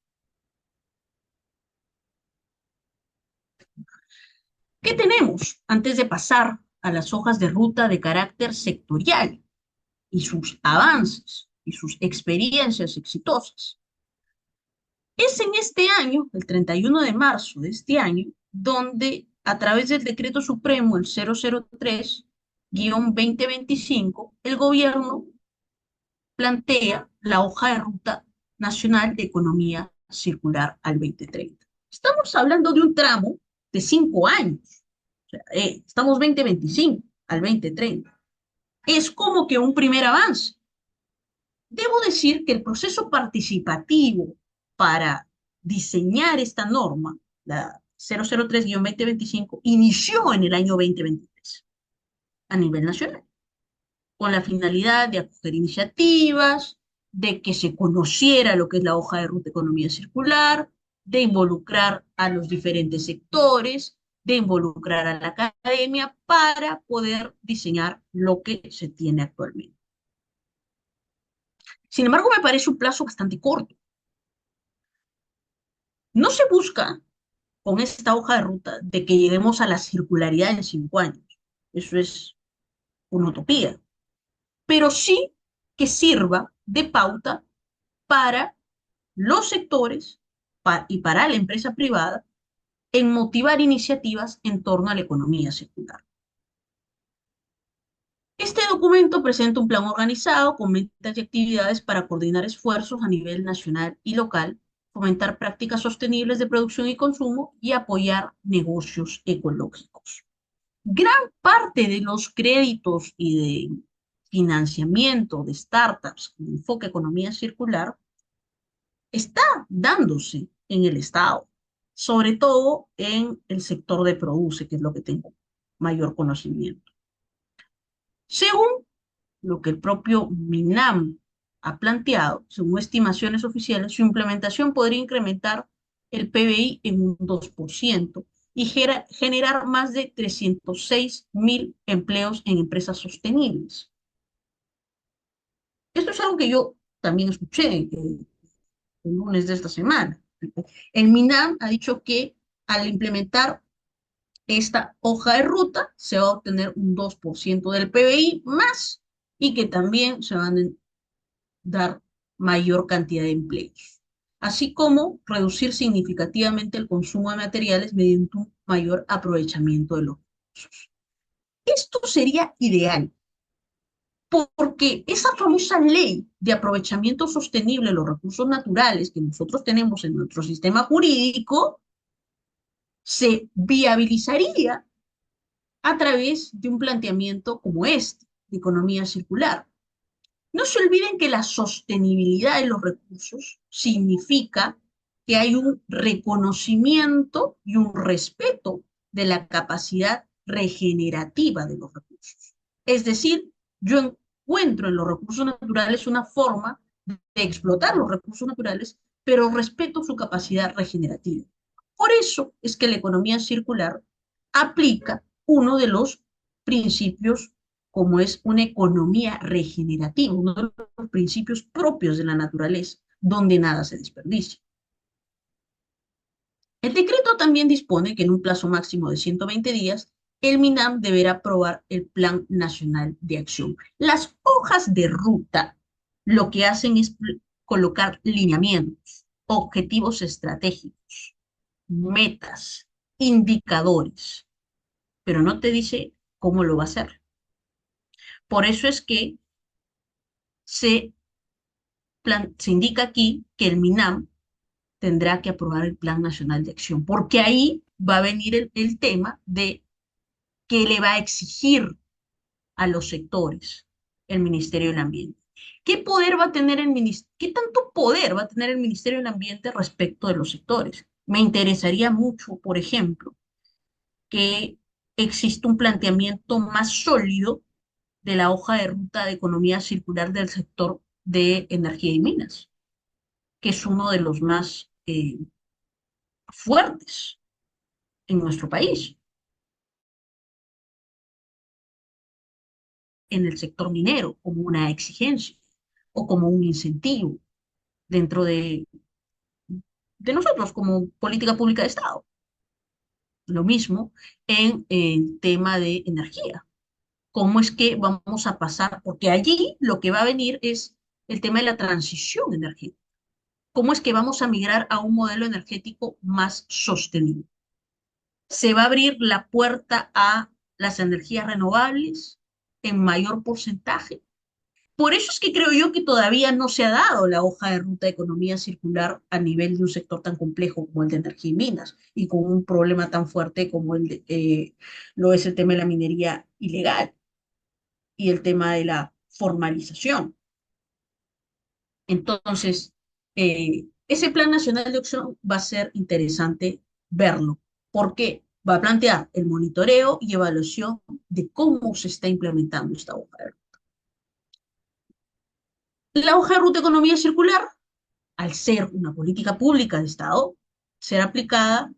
¿Qué tenemos antes de pasar a las hojas de ruta de carácter sectorial y sus avances y sus experiencias exitosas? Es en este año, el 31 de marzo de este año, donde a través del Decreto Supremo, el 003-2025, el gobierno plantea la hoja de ruta nacional de economía circular al 2030. Estamos hablando de un tramo de 5 años. O sea, estamos 2025 al 2030. Es como que un primer avance. Debo decir que el proceso participativo para diseñar esta norma, la 003-2025, inició en el año 2023 a nivel nacional, con la finalidad de acoger iniciativas, de que se conociera lo que es la hoja de ruta de economía circular, de involucrar a los diferentes sectores, de involucrar a la academia para poder diseñar lo que se tiene actualmente. Sin embargo, me parece un plazo bastante corto. No se busca con esta hoja de ruta de que lleguemos a la circularidad en 5 años. Eso es una utopía. Pero sí que sirva de pauta para los sectores y para la empresa privada en motivar iniciativas en torno a la economía circular. Este documento presenta un plan organizado con metas y actividades para coordinar esfuerzos a nivel nacional y local, fomentar prácticas sostenibles de producción y consumo y apoyar negocios ecológicos. Gran parte de los créditos y de financiamiento de startups con enfoque a economía circular está dándose en el Estado, sobre todo en el sector de produce, que es lo que tengo mayor conocimiento. Según lo que el propio MINAM ha planteado, según estimaciones oficiales, su implementación podría incrementar el PBI en un 2% y generar más de 306.000 empleos en empresas sostenibles. Esto es algo que yo también escuché el lunes de esta semana. El MINAM ha dicho que al implementar esta hoja de ruta se va a obtener un 2% del PBI más y que también se van a dar mayor cantidad de empleos, así como reducir significativamente el consumo de materiales mediante un mayor aprovechamiento de los recursos. Esto sería ideal, porque esa famosa ley de aprovechamiento sostenible de los recursos naturales que nosotros tenemos en nuestro sistema jurídico se viabilizaría a través de un planteamiento como este, de economía circular. No se olviden que la sostenibilidad de los recursos significa que hay un reconocimiento y un respeto de la capacidad regenerativa de los recursos. Es decir, yo encuentro en los recursos naturales una forma de explotar los recursos naturales, pero respeto su capacidad regenerativa. Por eso es que la economía circular aplica uno de los principios como es una economía regenerativa, uno de los principios propios de la naturaleza, donde nada se desperdicia. El decreto también dispone que en un plazo máximo de 120 días, el MINAM deberá aprobar el Plan Nacional de Acción. Las hojas de ruta lo que hacen es colocar lineamientos, objetivos estratégicos, metas, indicadores, pero no te dice cómo lo va a hacer. Por eso es que se indica aquí que el MINAM tendrá que aprobar el Plan Nacional de Acción, porque ahí va a venir el tema de qué le va a exigir a los sectores el Ministerio del Ambiente. ¿Qué poder va a tener qué tanto poder va a tener el Ministerio del Ambiente respecto de los sectores? Me interesaría mucho, por ejemplo, que exista un planteamiento más sólido de la hoja de ruta de economía circular del sector de energía y minas, que es uno de los más fuertes en nuestro país. En el sector minero, como una exigencia o como un incentivo dentro de nosotros como política pública de Estado. Lo mismo en el tema de energía. ¿Cómo es que vamos a pasar? Porque allí lo que va a venir es el tema de la transición energética. ¿Cómo es que vamos a migrar a un modelo energético más sostenible? Se va a abrir la puerta a las energías renovables en mayor porcentaje. Por eso es que creo yo que todavía no se ha dado la hoja de ruta de economía circular a nivel de un sector tan complejo como el de energía y minas y con un problema tan fuerte como lo es el tema de la minería ilegal y el tema de la formalización. Entonces, ese Plan Nacional de Acción va a ser interesante verlo, porque va a plantear el monitoreo y evaluación de cómo se está implementando esta hoja de ruta. La hoja de ruta de economía circular, al ser una política pública de Estado, será aplicada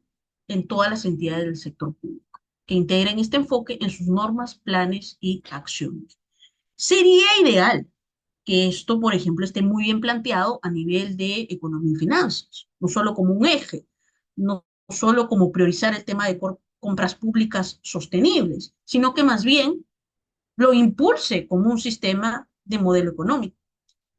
en todas las entidades del sector público que integren este enfoque en sus normas, planes y acciones. Sería ideal que esto, por ejemplo, esté muy bien planteado a nivel de economía y finanzas, no solo como un eje, no solo como priorizar el tema de compras públicas sostenibles, sino que más bien lo impulse como un sistema de modelo económico.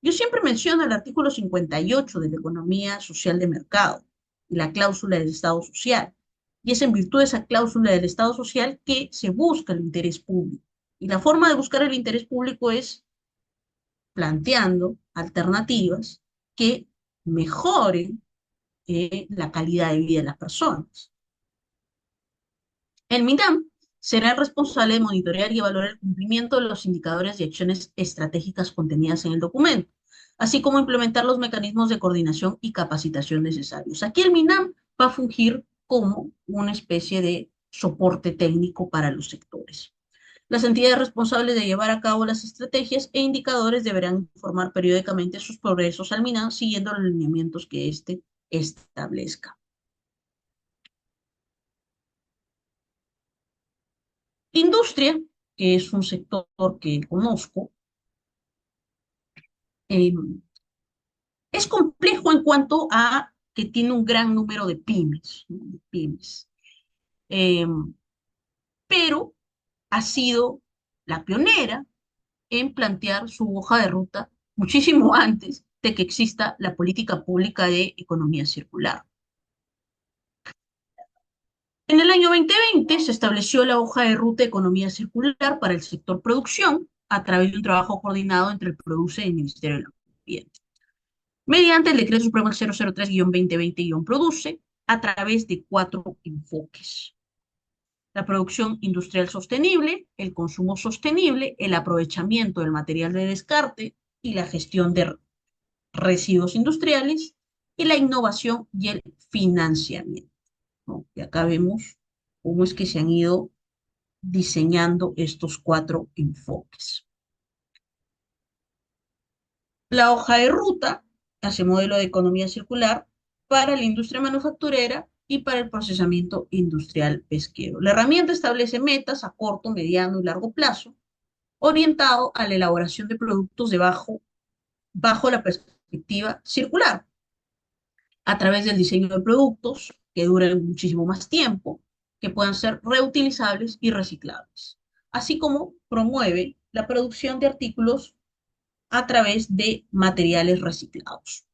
Yo siempre menciono el artículo 58 de la economía social de mercado y la cláusula del Estado social. Y es en virtud de esa cláusula del Estado social que se busca el interés público. Y la forma de buscar el interés público es planteando alternativas que mejoren la calidad de vida de las personas. El MINAM será el responsable de monitorear y evaluar el cumplimiento de los indicadores y acciones estratégicas contenidas en el documento, así como implementar los mecanismos de coordinación y capacitación necesarios. Aquí el MINAM va a fungir como una especie de soporte técnico para los sectores. Las entidades responsables de llevar a cabo las estrategias e indicadores deberán informar periódicamente sus progresos al MINAM siguiendo los lineamientos que éste establezca. Industria, que es un sector que conozco, eh, es complejo en cuanto a que tiene un gran número de pymes, ¿no? De pymes. Eh, pero ha sido la pionera en plantear su hoja de ruta muchísimo antes de que exista la política pública de economía circular. En el año 2020 se estableció la hoja de ruta de economía circular para el sector producción a través de un trabajo coordinado entre el PRODUCE y el Ministerio del Ambiente, mediante el Decreto Supremo 003-2020-PRODUCE, a través de 4 enfoques: la producción industrial sostenible, el consumo sostenible, el aprovechamiento del material de descarte y la gestión de residuos industriales, y la innovación y el financiamiento, ¿no? Y acá vemos cómo es que se han ido diseñando estos 4 enfoques. La hoja de ruta hace modelo de economía circular para la industria manufacturera y para el procesamiento industrial pesquero. La herramienta establece metas a corto, mediano y largo plazo, orientado a la elaboración de productos bajo la perspectiva circular, a través del diseño de productos que duren muchísimo más tiempo, que puedan ser reutilizables y reciclables, así como promueve la producción de artículos a través de materiales reciclados.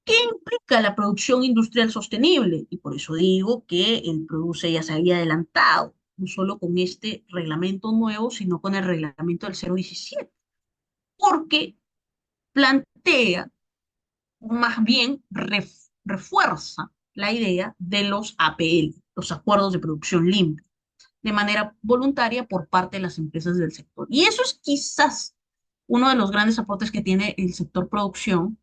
¿Qué implica la producción industrial sostenible? Y por eso digo que el PRODUCE ya se había adelantado, no solo con este reglamento nuevo, sino con el reglamento del 017, porque plantea, más bien refuerza la idea de los APL, los acuerdos de producción limpia, de manera voluntaria por parte de las empresas del sector. Y eso es quizás uno de los grandes aportes que tiene el sector producción,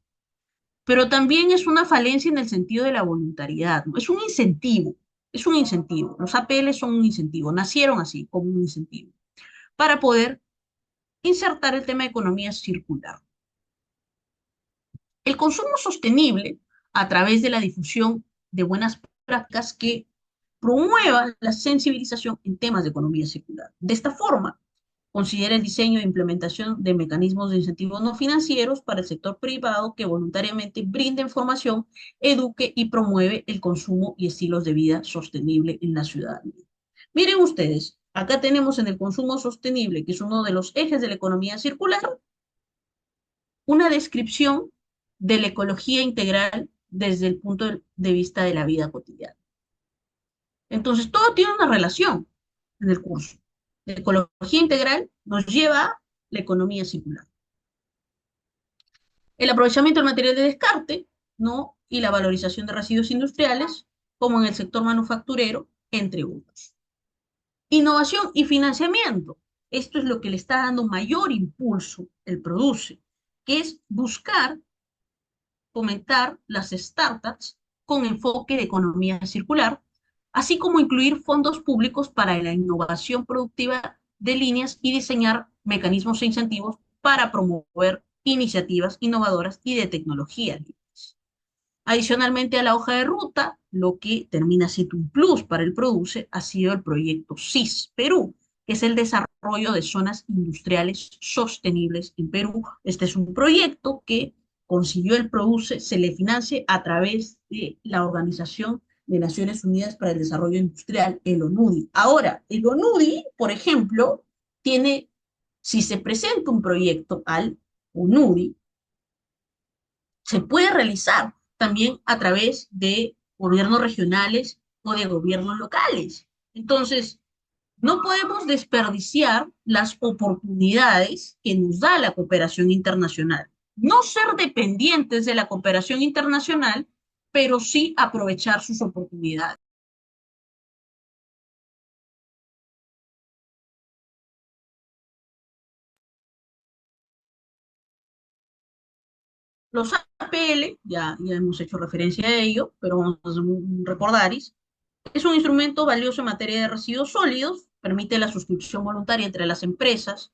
pero también es una falencia en el sentido de la voluntariedad, ¿no? Es un incentivo, es un incentivo. Los APL son un incentivo, nacieron así, como un incentivo, para poder insertar el tema de economía circular. El consumo sostenible, a través de la difusión de buenas prácticas que promuevan la sensibilización en temas de economía circular. De esta forma, Considera el diseño e implementación de mecanismos de incentivos no financieros para el sector privado que voluntariamente brinde información, eduque y promueve el consumo y estilos de vida sostenible en la ciudadanía. Miren ustedes, acá tenemos en el consumo sostenible, que es uno de los ejes de la economía circular, una descripción de la ecología integral desde el punto de vista de la vida cotidiana. Entonces, todo tiene una relación en el curso. La ecología integral nos lleva a la economía circular. El aprovechamiento del material de descarte, ¿no? Y la valorización de residuos industriales, como en el sector manufacturero, entre otros. Innovación y financiamiento. Esto es lo que le está dando mayor impulso el Produce, que es buscar fomentar las startups con enfoque de economía circular, así como incluir fondos públicos para la innovación productiva de líneas y diseñar mecanismos e incentivos para promover iniciativas innovadoras y de tecnología. Adicionalmente a la hoja de ruta, lo que termina siendo un plus para el Produce ha sido el proyecto SIS Perú, que es el desarrollo de zonas industriales sostenibles en Perú. Este es un proyecto que consiguió el Produce, se le financie a través de la Organización de Naciones Unidas para el Desarrollo Industrial, el ONUDI. Ahora, el ONUDI, por ejemplo, tiene, si se presenta un proyecto al ONUDI, se puede realizar también a través de gobiernos regionales o de gobiernos locales. Entonces, no podemos desperdiciar las oportunidades que nos da la cooperación internacional. No ser dependientes de la cooperación internacional, pero sí aprovechar sus oportunidades. Los APL, ya hemos hecho referencia a ello, pero vamos a hacer un recordaris. Es un instrumento valioso en materia de residuos sólidos, permite la suscripción voluntaria entre las empresas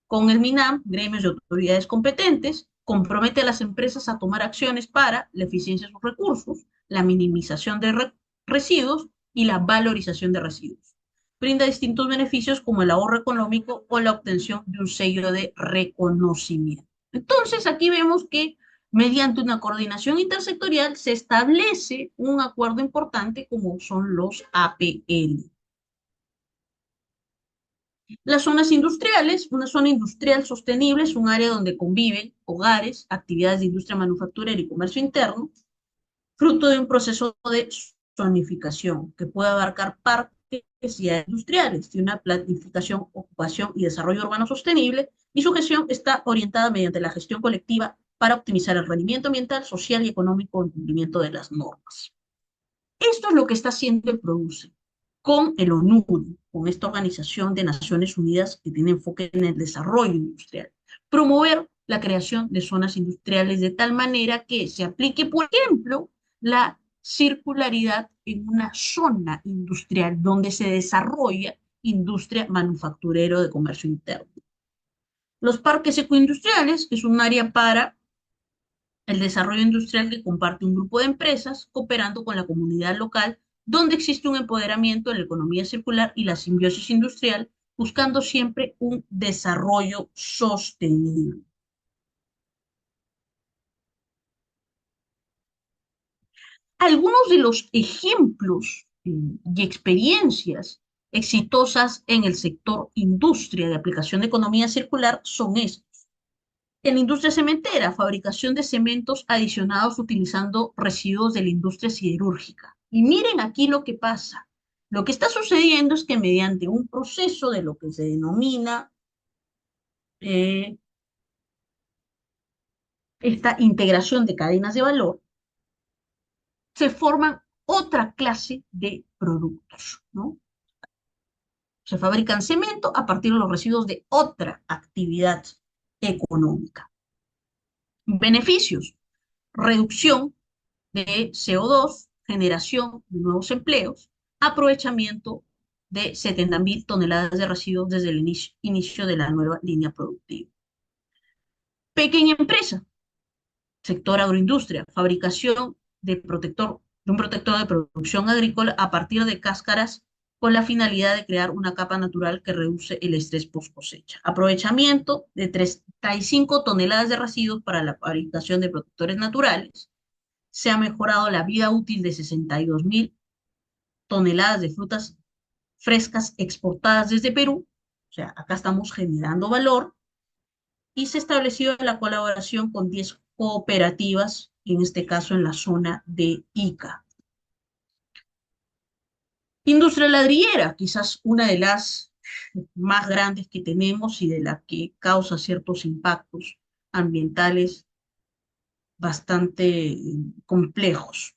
con el MINAM, gremios y autoridades competentes, compromete a las empresas a tomar acciones para la eficiencia de sus recursos, la minimización de residuos y la valorización de residuos. Brinda distintos beneficios como el ahorro económico o la obtención de un sello de reconocimiento. Entonces, aquí vemos que mediante una coordinación intersectorial se establece un acuerdo importante como son los APL. Las zonas industriales, una zona industrial sostenible es un área donde conviven hogares, actividades de industria manufacturera y comercio interno, fruto de un proceso de zonificación que puede abarcar parques y áreas industriales, de una planificación, ocupación y desarrollo urbano sostenible, y su gestión está orientada mediante la gestión colectiva para optimizar el rendimiento ambiental, social y económico en cumplimiento de las normas. Esto es lo que está haciendo el Produce con el ONUDI, con esta Organización de Naciones Unidas que tiene enfoque en el desarrollo industrial. Promover la creación de zonas industriales de tal manera que se aplique, por ejemplo, la circularidad en una zona industrial donde se desarrolla industria manufacturera de comercio interno. Los parques ecoindustriales es un área para el desarrollo industrial que comparte un grupo de empresas cooperando con la comunidad local, donde existe un empoderamiento en la economía circular y la simbiosis industrial, buscando siempre un desarrollo sostenible. Algunos de los ejemplos y experiencias exitosas en el sector industria de aplicación de economía circular son estos. En la industria cementera, fabricación de cementos adicionados utilizando residuos de la industria siderúrgica. Y miren aquí lo que pasa. Lo que está sucediendo es que mediante un proceso de lo que se denomina esta integración de cadenas de valor, se forman otra clase de productos, ¿no? Se fabrican cemento a partir de los residuos de otra actividad económica. Beneficios: reducción de CO2, generación de nuevos empleos, aprovechamiento de 70.000 toneladas de residuos desde el inicio de la nueva línea productiva. Pequeña empresa, sector agroindustria, fabricación de un protector de producción agrícola a partir de cáscaras con la finalidad de crear una capa natural que reduce el estrés post cosecha. Aprovechamiento de 35 toneladas de residuos para la fabricación de protectores naturales. Se ha mejorado la vida útil de 62.000 toneladas de frutas frescas exportadas desde Perú. O sea, acá estamos generando valor. Y se estableció la colaboración con 10 cooperativas, en este caso en la zona de Ica. Industria ladrillera, quizás una de las más grandes que tenemos y de la que causa ciertos impactos ambientales bastante complejos.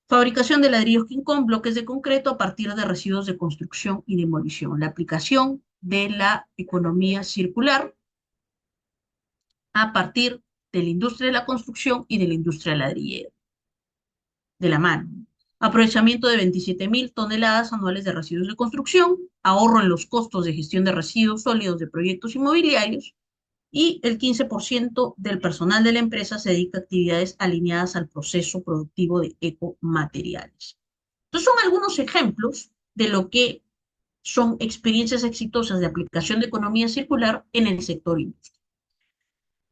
Fabricación de ladrillos King Kong, bloques de concreto a partir de residuos de construcción y demolición. La aplicación de la economía circular a partir de la industria de la construcción y de la industria ladrillera, de la mano. Aprovechamiento de 27.000 toneladas anuales de residuos de construcción, ahorro en los costos de gestión de residuos sólidos de proyectos inmobiliarios, y el 15% del personal de la empresa se dedica a actividades alineadas al proceso productivo de ecomateriales. Entonces son algunos ejemplos de lo que son experiencias exitosas de aplicación de economía circular en el sector industrial.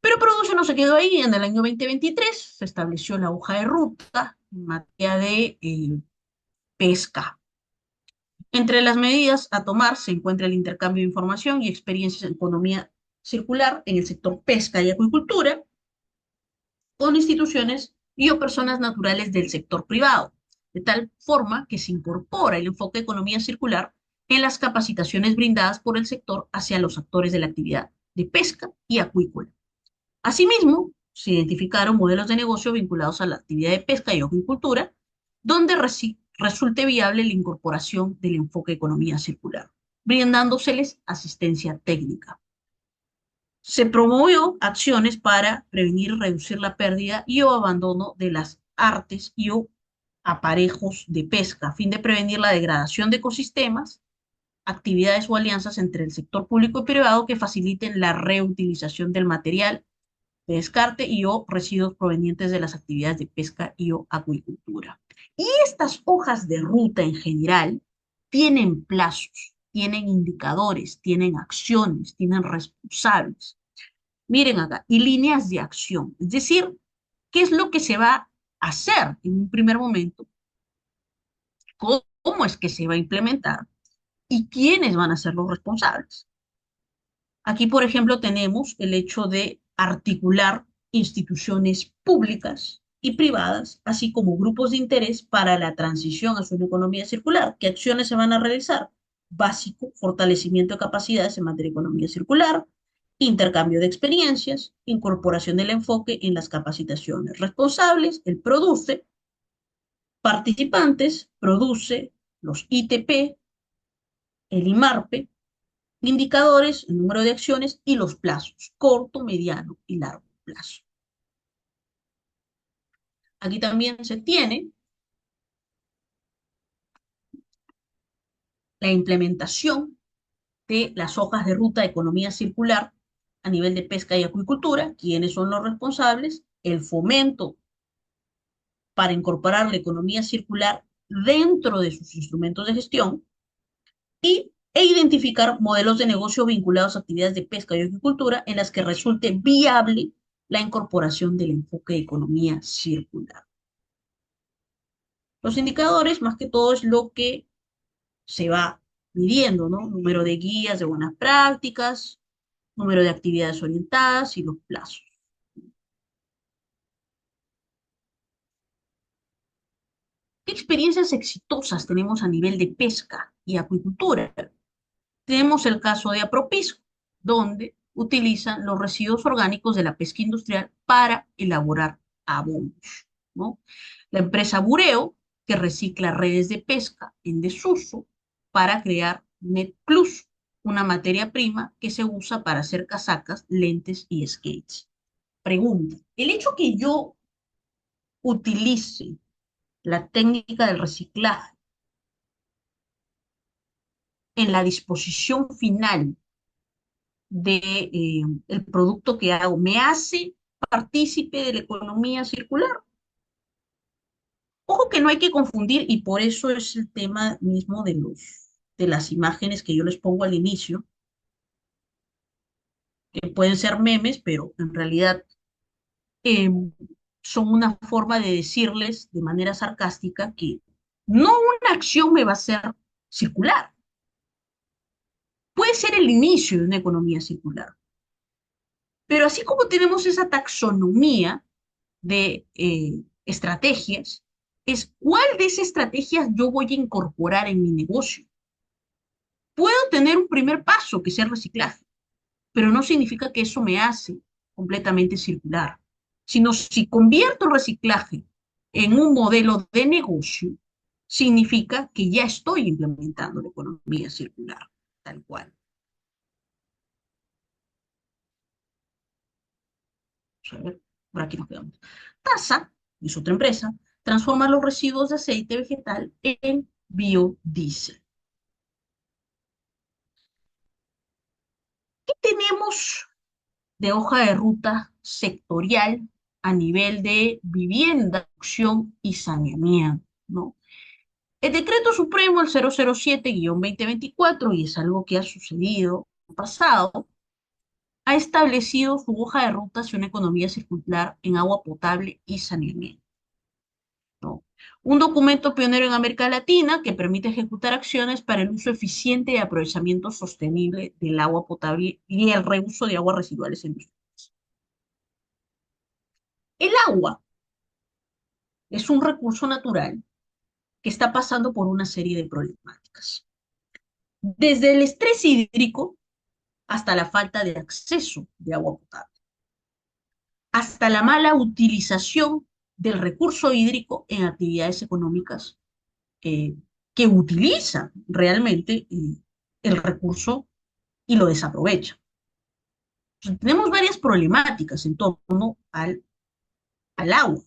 Pero Produce no se quedó ahí. En el año 2023 se estableció la hoja de ruta en materia de pesca. Entre las medidas a tomar se encuentra el intercambio de información y experiencias en economía circular en el sector pesca y acuicultura con instituciones y o personas naturales del sector privado, de tal forma que se incorpora el enfoque de economía circular en las capacitaciones brindadas por el sector hacia los actores de la actividad de pesca y acuícola. Asimismo, se identificaron modelos de negocio vinculados a la actividad de pesca y acuicultura, donde resulte viable la incorporación del enfoque de economía circular, brindándoseles asistencia técnica. Se promovió acciones para prevenir y reducir la pérdida y o abandono de las artes y o aparejos de pesca, a fin de prevenir la degradación de ecosistemas, actividades o alianzas entre el sector público y privado que faciliten la reutilización del material de descarte y o residuos provenientes de las actividades de pesca y o acuicultura. Y estas hojas de ruta en general tienen plazos, tienen indicadores, tienen acciones, tienen responsables. Miren acá, y líneas de acción. Es decir, ¿qué es lo que se va a hacer en un primer momento? ¿Cómo es que se va a implementar? ¿Y quiénes van a ser los responsables? Aquí, por ejemplo, tenemos el hecho de articular instituciones públicas y privadas, así como grupos de interés para la transición hacia una economía circular. ¿Qué acciones se van a realizar? Básico, fortalecimiento de capacidades en materia de economía circular, intercambio de experiencias, incorporación del enfoque en las capacitaciones. Responsables, el produce, participantes, produce, los ITP, el IMARPE, indicadores, el número de acciones y los plazos, corto, mediano y largo plazo. Aquí también se tiene la implementación de las hojas de ruta de economía circular a nivel de pesca y acuicultura, quiénes son los responsables, el fomento para incorporar la economía circular dentro de sus instrumentos de gestión e identificar modelos de negocio vinculados a actividades de pesca y acuicultura en las que resulte viable la incorporación del enfoque de economía circular. Los indicadores, más que todo, es lo que se va midiendo, ¿no? Número de guías de buenas prácticas, número de actividades orientadas y los plazos. ¿Qué experiencias exitosas tenemos a nivel de pesca y acuicultura? Tenemos el caso de Apropisco, donde utilizan los residuos orgánicos de la pesca industrial para elaborar abonos, ¿no? La empresa Bureo, que recicla redes de pesca en desuso para crear NetPlus, una materia prima que se usa para hacer casacas, lentes y skates. Pregunta, ¿el hecho que yo utilice la técnica del reciclaje en la disposición final de el producto que hago me hace partícipe de la economía circular? Ojo que no hay que confundir, y por eso es el tema mismo de los de las imágenes que yo les pongo al inicio, que pueden ser memes, pero en realidad eh, son una forma de decirles de manera sarcástica que no una acción me va a hacer circular. Puede ser el inicio de una economía circular, pero así como tenemos esa taxonomía de estrategias, es cuál de esas estrategias yo voy a incorporar en mi negocio. Puedo tener un primer paso, que es el reciclaje, pero no significa que eso me hace completamente circular, sino si convierto el reciclaje en un modelo de negocio, significa que ya estoy implementando la economía circular, tal cual. Vamos a ver, por aquí nos quedamos. TASA, es otra empresa, transforma los residuos de aceite vegetal en biodiesel. ¿Qué tenemos de hoja de ruta sectorial a nivel de vivienda, producción y saneamiento, ¿no? El decreto supremo, el 007-2024, y es algo que ha sucedido en el pasado, ha establecido su hoja de ruta hacia una economía circular en agua potable y saneamiento, ¿no? Un documento pionero en América Latina que permite ejecutar acciones para el uso eficiente y aprovechamiento sostenible del agua potable y el reuso de aguas residuales industriales. El agua es un recurso natural que está pasando por una serie de problemáticas. Desde el estrés hídrico hasta la falta de acceso de agua potable, hasta la mala utilización del recurso hídrico en actividades económicas eh, que utilizan realmente el recurso y lo desaprovechan. Entonces, tenemos varias problemáticas en torno al agua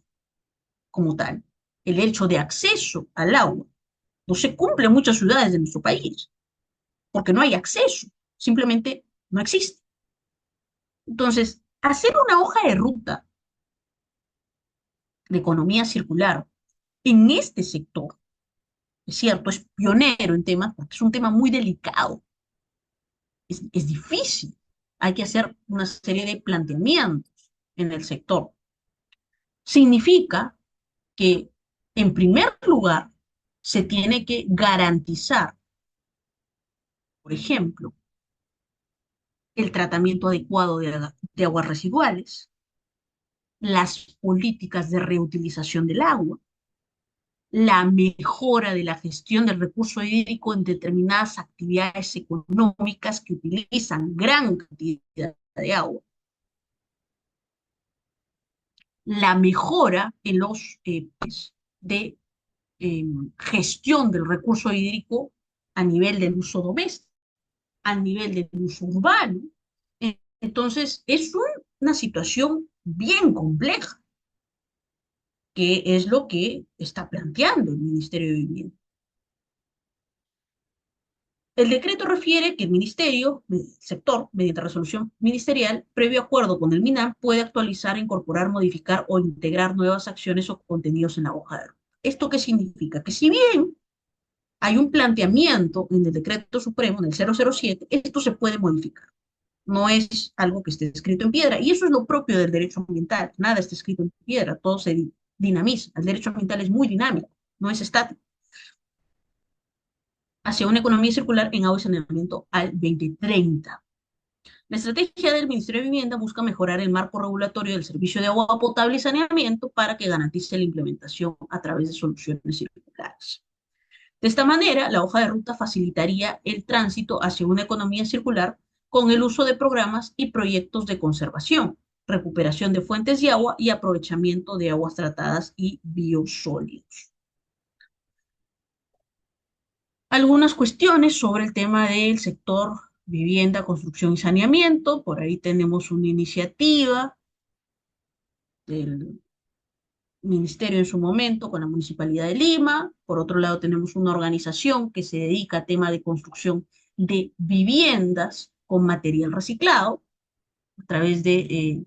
como tal. El hecho de acceso al agua no se cumple en muchas ciudades de nuestro país, porque no hay acceso, simplemente no existe. Entonces, hacer una hoja de ruta de economía circular en este sector, es cierto, es pionero en temas, porque es un tema muy delicado, es difícil, hay que hacer una serie de planteamientos en el sector. Significa que, en primer lugar, se tiene que garantizar, por ejemplo, el tratamiento adecuado de aguas residuales, las políticas de reutilización del agua, la mejora de la gestión del recurso hídrico en determinadas actividades económicas que utilizan gran cantidad de agua, la mejora en los de gestión del recurso hídrico a nivel del uso doméstico, a nivel del uso urbano. Entonces, es una situación bien compleja, que es lo que está planteando el Ministerio de Vivienda. El decreto refiere que el Ministerio, el sector, mediante resolución ministerial, previo acuerdo con el MINAM, puede actualizar, incorporar, modificar o integrar nuevas acciones o contenidos en la hoja de ruta. ¿Esto qué significa? Que si bien hay un planteamiento en el decreto supremo, en el 007, esto se puede modificar. No es algo que esté escrito en piedra. Y eso es lo propio del derecho ambiental. Nada está escrito en piedra, todo se dinamiza. El derecho ambiental es muy dinámico, no es estático. Hacia una economía circular en agua y saneamiento al 2030. La estrategia del Ministerio de Vivienda busca mejorar el marco regulatorio del servicio de agua potable y saneamiento para que garantice la implementación a través de soluciones circulares. De esta manera, la hoja de ruta facilitaría el tránsito hacia una economía circular con el uso de programas y proyectos de conservación, recuperación de fuentes de agua y aprovechamiento de aguas tratadas y biosólidos. Algunas cuestiones sobre el tema del sector vivienda, construcción y saneamiento. Por ahí tenemos una iniciativa del Ministerio en su momento con la Municipalidad de Lima. Por otro lado, tenemos una organización que se dedica a tema de construcción de viviendas con material reciclado a través de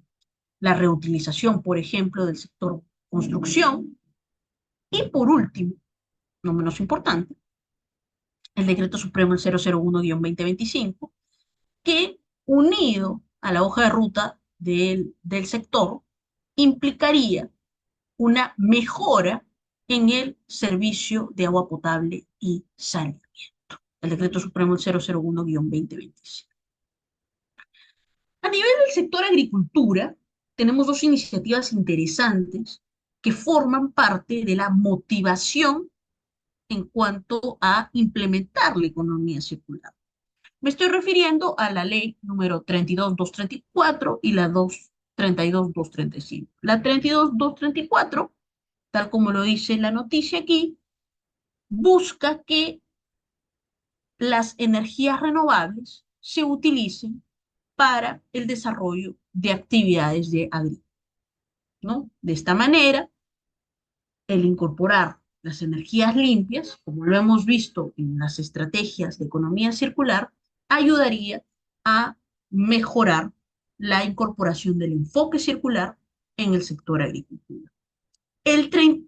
la reutilización, por ejemplo, del sector construcción. Y por último, no menos importante, el Decreto Supremo el 001-2025, que unido a la hoja de ruta del sector, implicaría una mejora en el servicio de agua potable y saneamiento. El Decreto Supremo el 001-2025. A nivel del sector agricultura, tenemos dos iniciativas interesantes que forman parte de la motivación en cuanto a implementar la economía circular. Me estoy refiriendo a la ley número 32.234 y la 32.235. La 32.234, tal como lo dice la noticia aquí, busca que las energías renovables se utilicen para el desarrollo de actividades de agricultura, ¿no? De esta manera, el incorporar las energías limpias, como lo hemos visto en las estrategias de economía circular, ayudaría a mejorar la incorporación del enfoque circular en el sector agricultura.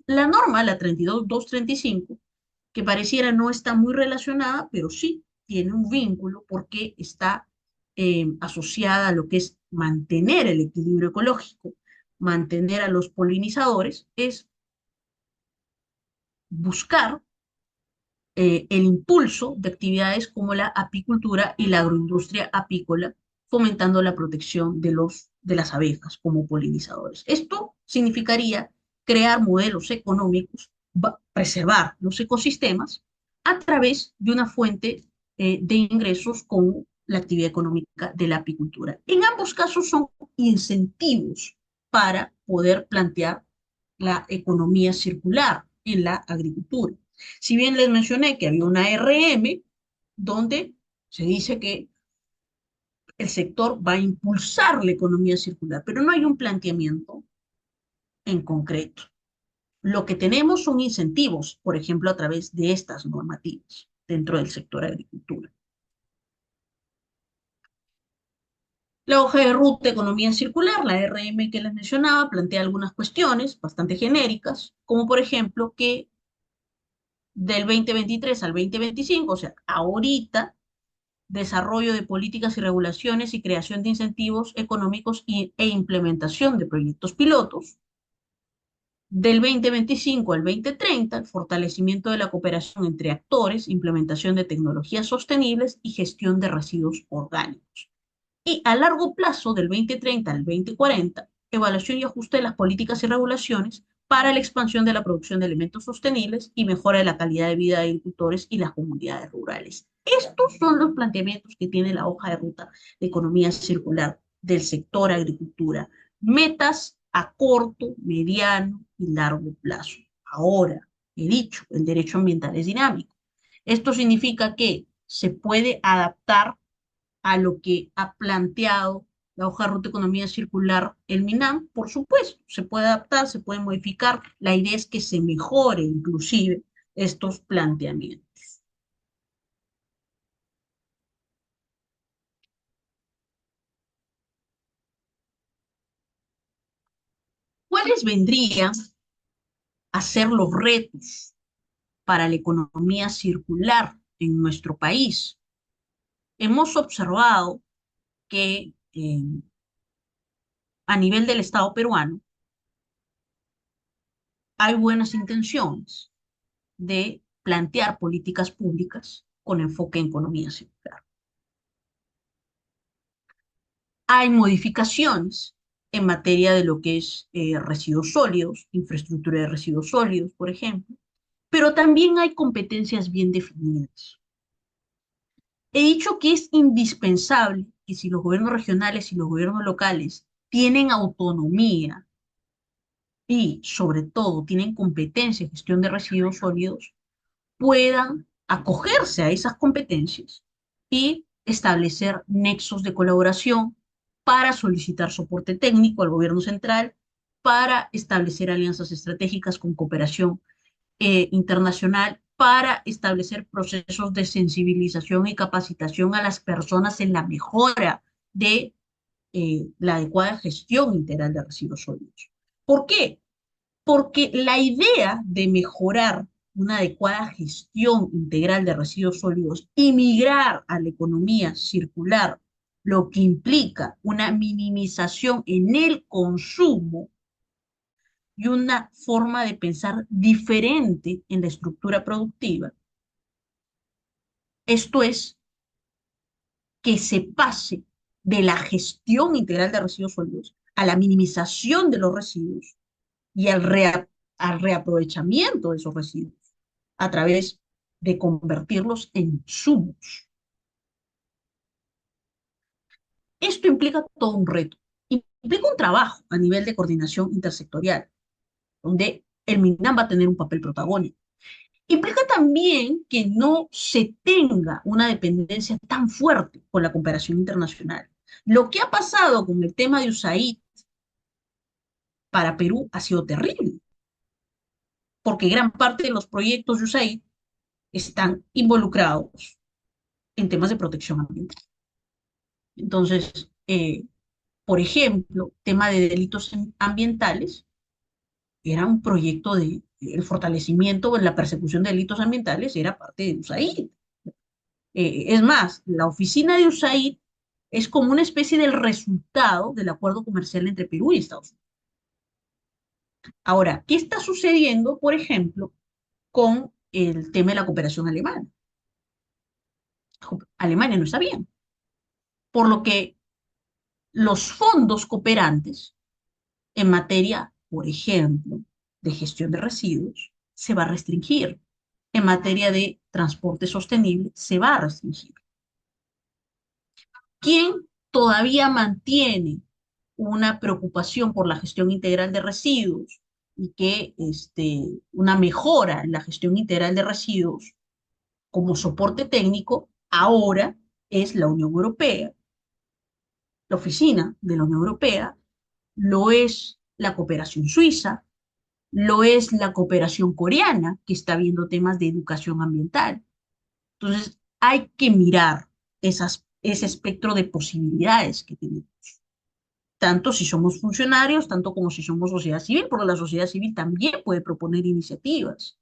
La norma, la 32.235, que pareciera no está muy relacionada, pero sí tiene un vínculo porque está asociada a lo que es mantener el equilibrio ecológico, mantener a los polinizadores, es buscar el impulso de actividades como la apicultura y la agroindustria apícola, fomentando la protección de las abejas como polinizadores. Esto significaría crear modelos económicos, preservar los ecosistemas a través de una fuente de ingresos como la actividad económica de la apicultura. En ambos casos son incentivos para poder plantear la economía circular en la agricultura. Si bien les mencioné que había una RM donde se dice que el sector va a impulsar la economía circular, pero no hay un planteamiento en concreto. Lo que tenemos son incentivos, por ejemplo, a través de estas normativas dentro del sector agricultura. La hoja de ruta de economía circular, la RM que les mencionaba, plantea algunas cuestiones bastante genéricas, como por ejemplo que del 2023 al 2025, o sea, ahorita, desarrollo de políticas y regulaciones y creación de incentivos económicos e implementación de proyectos pilotos. Del 2025 al 2030, el fortalecimiento de la cooperación entre actores, implementación de tecnologías sostenibles y gestión de residuos orgánicos. Y a largo plazo, del 2030 al 2040, evaluación y ajuste de las políticas y regulaciones para la expansión de la producción de alimentos sostenibles y mejora de la calidad de vida de agricultores y las comunidades rurales. Estos son los planteamientos que tiene la hoja de ruta de economía circular del sector agricultura. Metas a corto, mediano y largo plazo. Ahora, he dicho, el derecho ambiental es dinámico. Esto significa que se puede adaptar a lo que ha planteado la hoja de ruta de economía circular, el MINAM, por supuesto, se puede adaptar, se puede modificar. La idea es que se mejore inclusive estos planteamientos. ¿Cuáles vendrían a ser los retos para la economía circular en nuestro país? Hemos observado que a nivel del Estado peruano hay buenas intenciones de plantear políticas públicas con enfoque en economía circular. Hay modificaciones en materia de lo que es residuos sólidos, infraestructura de residuos sólidos, por ejemplo, pero también hay competencias bien definidas. He dicho que es indispensable que si los gobiernos regionales y los gobiernos locales tienen autonomía y sobre todo tienen competencia en gestión de residuos sólidos, puedan acogerse a esas competencias y establecer nexos de colaboración para solicitar soporte técnico al gobierno central, para establecer alianzas estratégicas con cooperación internacional, para establecer procesos de sensibilización y capacitación a las personas en la mejora de la adecuada gestión integral de residuos sólidos. ¿Por qué? Porque la idea de mejorar una adecuada gestión integral de residuos sólidos y migrar a la economía circular, lo que implica una minimización en el consumo y una forma de pensar diferente en la estructura productiva. Esto es, que se pase de la gestión integral de residuos sólidos a la minimización de los residuos y al reaprovechamiento de esos residuos a través de convertirlos en insumos. Esto implica todo un reto, implica un trabajo a nivel de coordinación intersectorial, donde el MINAM va a tener un papel protagónico. Implica también que no se tenga una dependencia tan fuerte con la cooperación internacional. Lo que ha pasado con el tema de USAID para Perú ha sido terrible, porque gran parte de los proyectos de USAID están involucrados en temas de protección ambiental. Entonces, por ejemplo, tema de delitos ambientales, era un proyecto de el fortalecimiento en la persecución de delitos ambientales, era parte de USAID. Es más, la oficina de USAID es como una especie del resultado del acuerdo comercial entre Perú y Estados Unidos. Ahora, ¿qué está sucediendo, por ejemplo, con el tema de la cooperación alemana? Alemania no está bien, por lo que los fondos cooperantes en materia, por ejemplo, de gestión de residuos, se va a restringir. En materia de transporte sostenible, se va a restringir. ¿Quién todavía mantiene una preocupación por la gestión integral de residuos y que una mejora en la gestión integral de residuos como soporte técnico? Ahora es la Unión Europea, la oficina de la Unión Europea, lo es la cooperación suiza, lo es la cooperación coreana, que está viendo temas de educación ambiental. Entonces, hay que mirar ese espectro de posibilidades que tenemos, tanto si somos funcionarios, tanto como si somos sociedad civil, porque la sociedad civil también puede proponer iniciativas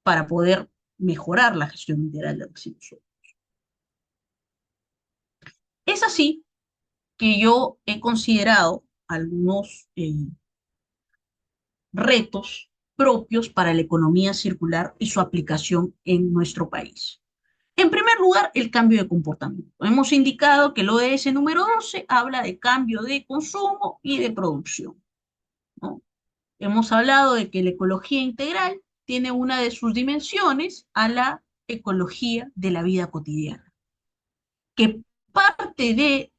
para poder mejorar la gestión integral de residuos. Es así que yo he considerado algunos retos propios para la economía circular y su aplicación en nuestro país. En primer lugar, el cambio de comportamiento. Hemos indicado que el ODS número 12 habla de cambio de consumo y de producción, ¿no? Hemos hablado de que la ecología integral tiene una de sus dimensiones a la ecología de la vida cotidiana, que parte de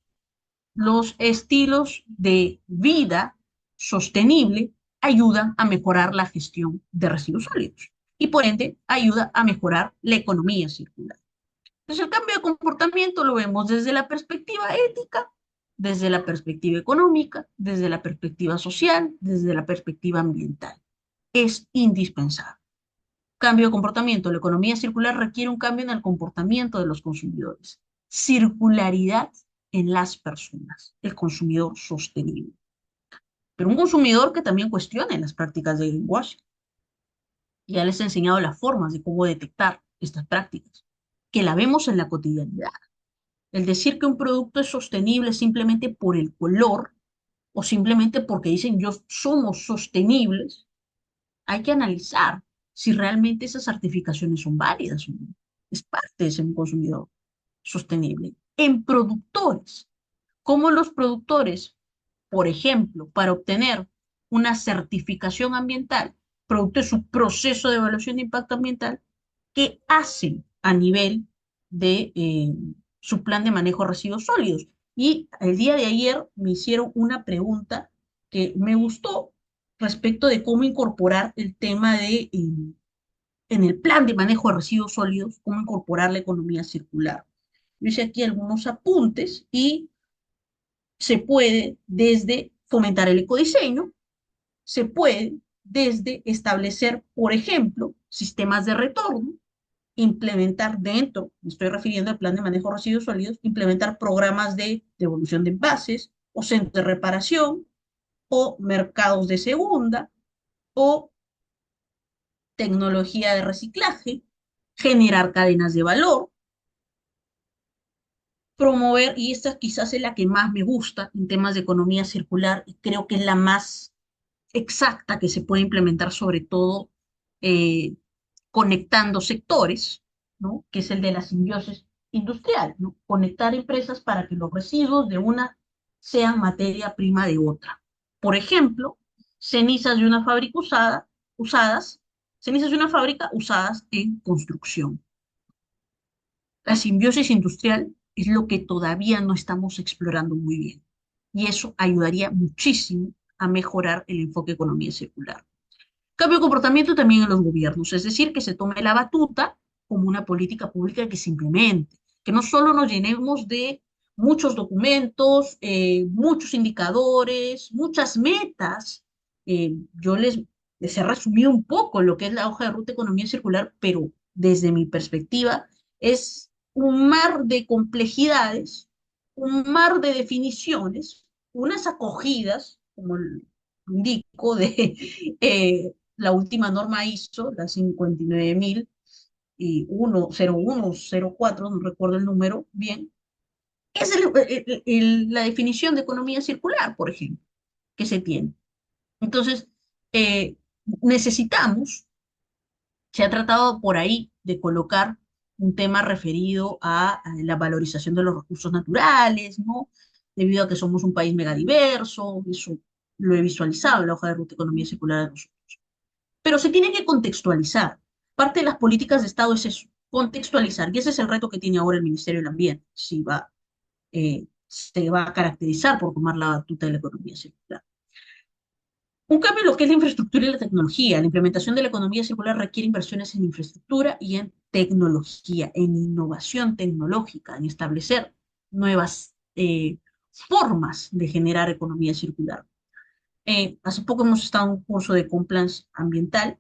los estilos de vida sostenible ayudan a mejorar la gestión de residuos sólidos y por ende ayuda a mejorar la economía circular. Entonces el cambio de comportamiento lo vemos desde la perspectiva ética, desde la perspectiva económica, desde la perspectiva social, desde la perspectiva ambiental. Es indispensable. Cambio de comportamiento. La economía circular requiere un cambio en el comportamiento de los consumidores. Circularidad en las personas, el consumidor sostenible. Pero un consumidor que también cuestione las prácticas de greenwashing. Ya les he enseñado las formas de cómo detectar estas prácticas, que la vemos en la cotidianidad. El decir que un producto es sostenible simplemente por el color o simplemente porque dicen yo somos sostenibles, hay que analizar si realmente esas certificaciones son válidas o no. Es parte de ser un consumidor sostenible. En productores, como los productores, por ejemplo, para obtener una certificación ambiental, producto de su proceso de evaluación de impacto ambiental, ¿qué hacen a nivel de su plan de manejo de residuos sólidos? Y el día de ayer me hicieron una pregunta que me gustó respecto de cómo incorporar el tema de, en el plan de manejo de residuos sólidos, cómo incorporar la economía circular. Yo hice aquí algunos apuntes y se puede desde fomentar el ecodiseño, se puede desde establecer, por ejemplo, sistemas de retorno, implementar dentro, me estoy refiriendo al plan de manejo de residuos sólidos, implementar programas de devolución de envases, o centros de reparación, o mercados de segunda, o tecnología de reciclaje, generar cadenas de valor, promover, y esta quizás es la que más me gusta en temas de economía circular, y creo que es la más exacta que se puede implementar, sobre todo eh, conectando sectores, ¿no? Que es el de la simbiosis industrial, ¿no? Conectar empresas para que los residuos de una sean materia prima de otra. Por ejemplo, cenizas de una fábrica usadas, cenizas de una fábrica usadas en construcción. La simbiosis industrial es lo que todavía no estamos explorando muy bien. Y eso ayudaría muchísimo a mejorar el enfoque economía circular. Cambio de comportamiento también en los gobiernos, es decir, que se tome la batuta como una política pública que se implemente, que no solo nos llenemos de muchos documentos, muchos indicadores, muchas metas. Yo les he resumido un poco lo que es la hoja de ruta de economía circular, pero desde mi perspectiva es un mar de complejidades, un mar de definiciones, unas acogidas, como indico, de la última norma ISO, la 59.001, 04, no recuerdo el número bien, es la definición de economía circular, por ejemplo, que se tiene. Entonces, eh, necesitamos, se ha tratado por ahí de colocar un tema referido a la valorización de los recursos naturales, ¿no? Debido a que somos un país megadiverso, eso lo he visualizado en la hoja de ruta de economía circular de nosotros. Pero se tiene que contextualizar. Parte de las políticas de Estado es eso, contextualizar. Y ese es el reto que tiene ahora el Ministerio del Ambiente, si se va a caracterizar por tomar la batuta de la economía circular. Un cambio en lo que es la infraestructura y la tecnología. La implementación de la economía circular requiere inversiones en infraestructura y en tecnología, en innovación tecnológica, en establecer nuevas formas de generar economía circular. Hace poco hemos estado en un curso de compliance ambiental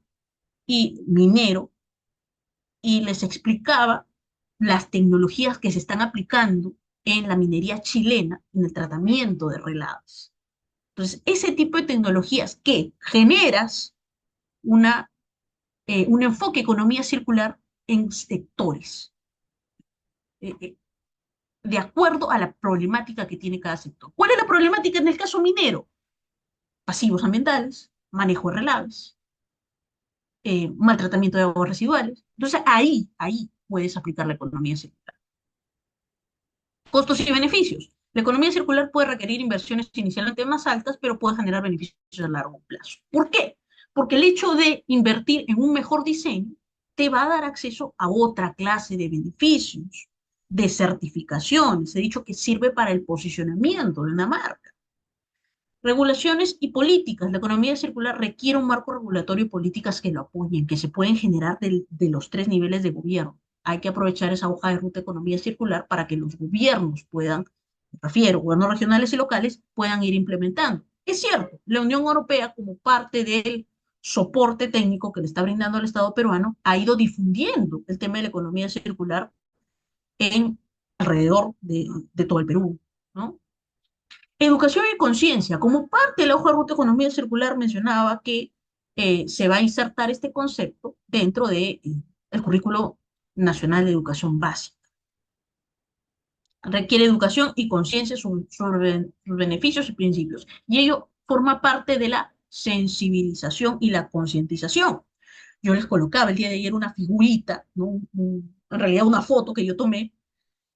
y minero, y les explicaba las tecnologías que se están aplicando en la minería chilena en el tratamiento de relaves. Entonces, ese tipo de tecnologías que generas una, un enfoque economía circular en sectores, eh, eh, de acuerdo a la problemática que tiene cada sector. ¿Cuál es la problemática en el caso minero? Pasivos ambientales, manejo de relaves, maltratamiento de aguas residuales. Entonces, ahí puedes aplicar la economía circular. Costos y beneficios. La economía circular puede requerir inversiones inicialmente más altas, pero puede generar beneficios a largo plazo. ¿Por qué? Porque el hecho de invertir en un mejor diseño te va a dar acceso a otra clase de beneficios, de certificaciones. He dicho que sirve para el posicionamiento de una marca. Regulaciones y políticas. La economía circular requiere un marco regulatorio y políticas que lo apoyen, que se pueden generar de los tres niveles de gobierno. Hay que aprovechar esa hoja de ruta de economía circular para que los gobiernos puedan, me refiero, gobiernos regionales y locales, puedan ir implementando. Es cierto, la Unión Europea, como parte del soporte técnico que le está brindando al Estado peruano, ha ido difundiendo el tema de la economía circular en alrededor de todo el Perú, ¿no? Educación y conciencia. Como parte de la hoja de ruta de economía circular mencionaba que se va a insertar este concepto dentro de, el currículo nacional de educación básica. Requiere educación y conciencia sobre sus beneficios y principios. Y ello forma parte de la sensibilización y la concientización. Yo les colocaba el día de ayer una figurita, ¿no? En realidad una foto que yo tomé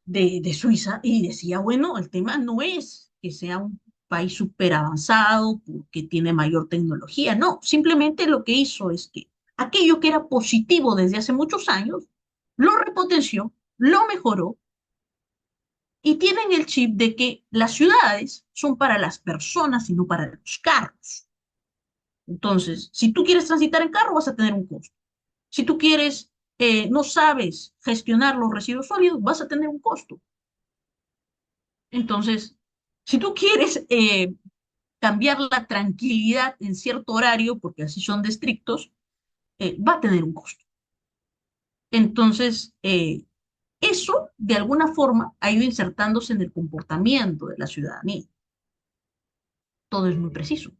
de Suiza, y decía, bueno, el tema no es que sea un país súper avanzado porque tiene mayor tecnología, no, simplemente lo que hizo es que aquello que era positivo desde hace muchos años, lo repotenció, lo mejoró, y tienen el chip de que las ciudades son para las personas y no para los carros. Entonces, si tú quieres transitar en carro, vas a tener un costo. Si tú quieres, no sabes gestionar los residuos sólidos, vas a tener un costo. Entonces, si tú quieres cambiar la tranquilidad en cierto horario, porque así son de estrictos, va a tener un costo. Entonces, eso de alguna forma ha ido insertándose en el comportamiento de la ciudadanía. Todo es muy preciso.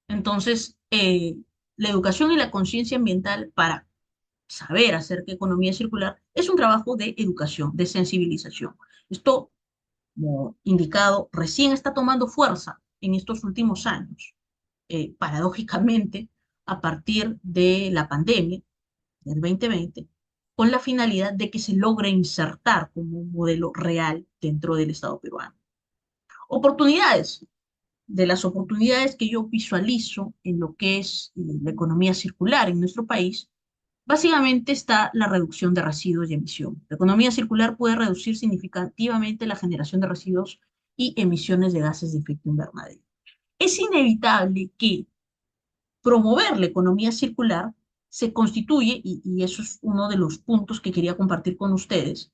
Entonces, la educación y la conciencia ambiental para saber acerca de economía circular es un trabajo de educación, de sensibilización. Esto, como indicado, recién está tomando fuerza en estos últimos años, paradójicamente, a partir de la pandemia del 2020, con la finalidad de que se logre insertar como un modelo real dentro del Estado peruano. Oportunidades. De las oportunidades que yo visualizo en lo que es la economía circular en nuestro país, básicamente está la reducción de residuos y emisiones. La economía circular puede reducir significativamente la generación de residuos y emisiones de gases de efecto invernadero. Es inevitable que promover la economía circular se constituye, y eso es uno de los puntos que quería compartir con ustedes,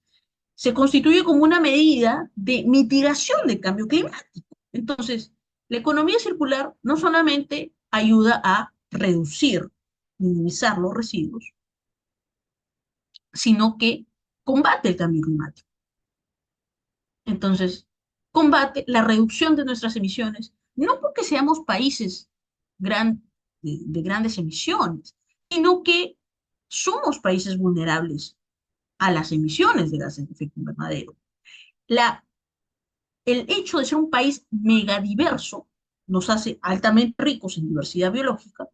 se constituye como una medida de mitigación del cambio climático. Entonces, la economía circular no solamente ayuda a reducir, minimizar los residuos, sino que combate el cambio climático. Entonces, combate la reducción de nuestras emisiones, no porque seamos países gran, de grandes emisiones, sino que somos países vulnerables a las emisiones de gases de efecto invernadero. El hecho de ser un país megadiverso nos hace altamente ricos en diversidad biológica,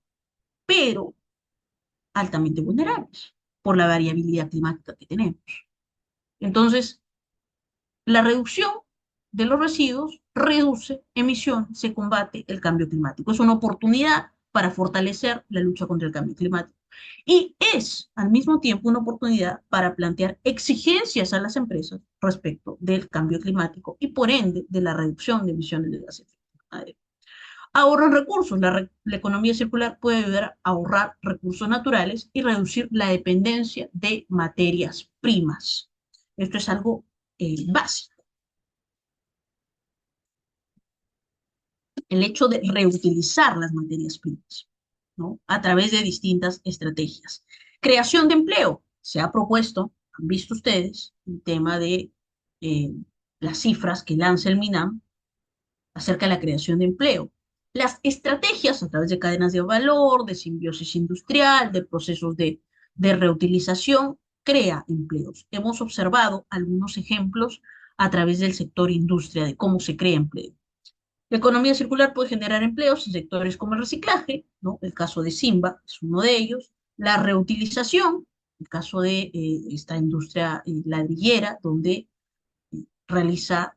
pero altamente vulnerables por la variabilidad climática que tenemos. Entonces, la reducción de los residuos reduce emisiones, se combate el cambio climático. Es una oportunidad para fortalecer la lucha contra el cambio climático. Y es al mismo tiempo una oportunidad para plantear exigencias a las empresas respecto del cambio climático y por ende de la reducción de emisiones de gases de efecto invernadero. Ahorran recursos. La economía circular puede ayudar a ahorrar recursos naturales y reducir la dependencia de materias primas. Esto es algo básico. El hecho de reutilizar las materias primas, ¿no? A través de distintas estrategias. Creación de empleo. Se ha propuesto, han visto ustedes, el tema de las cifras que lanza el MINAM acerca de la creación de empleo. Las estrategias a través de cadenas de valor, de simbiosis industrial, de procesos de reutilización, crea empleos. Hemos observado algunos ejemplos a través del sector industria de cómo se crea empleo. La economía circular puede generar empleos en sectores como el reciclaje, ¿no? El caso de Simba es uno de ellos. La reutilización, el caso de esta industria ladrillera, donde realiza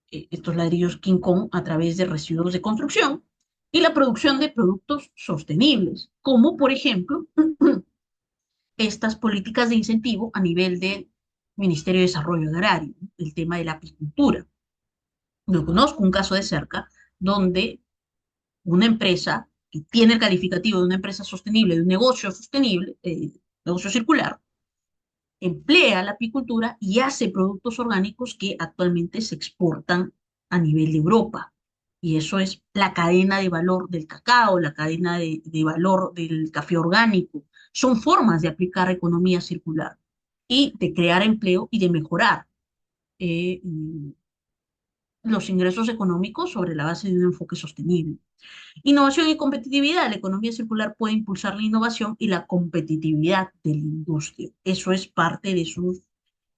estos ladrillos King Kong a través de residuos de construcción. Y la producción de productos sostenibles, como por ejemplo estas políticas de incentivo a nivel del Ministerio de Desarrollo Agrario, ¿no? El tema de la apicultura. Yo conozco un caso de cerca donde una empresa que tiene el calificativo de una empresa sostenible, de un negocio sostenible, negocio circular, emplea la apicultura y hace productos orgánicos que actualmente se exportan a nivel de Europa. Y eso es la cadena de valor del cacao, la cadena de valor del café orgánico. Son formas de aplicar economía circular y de crear empleo y de mejorar eh, los ingresos económicos sobre la base de un enfoque sostenible. Innovación y competitividad. La economía circular puede impulsar la innovación y la competitividad de la industria. Eso es parte de sus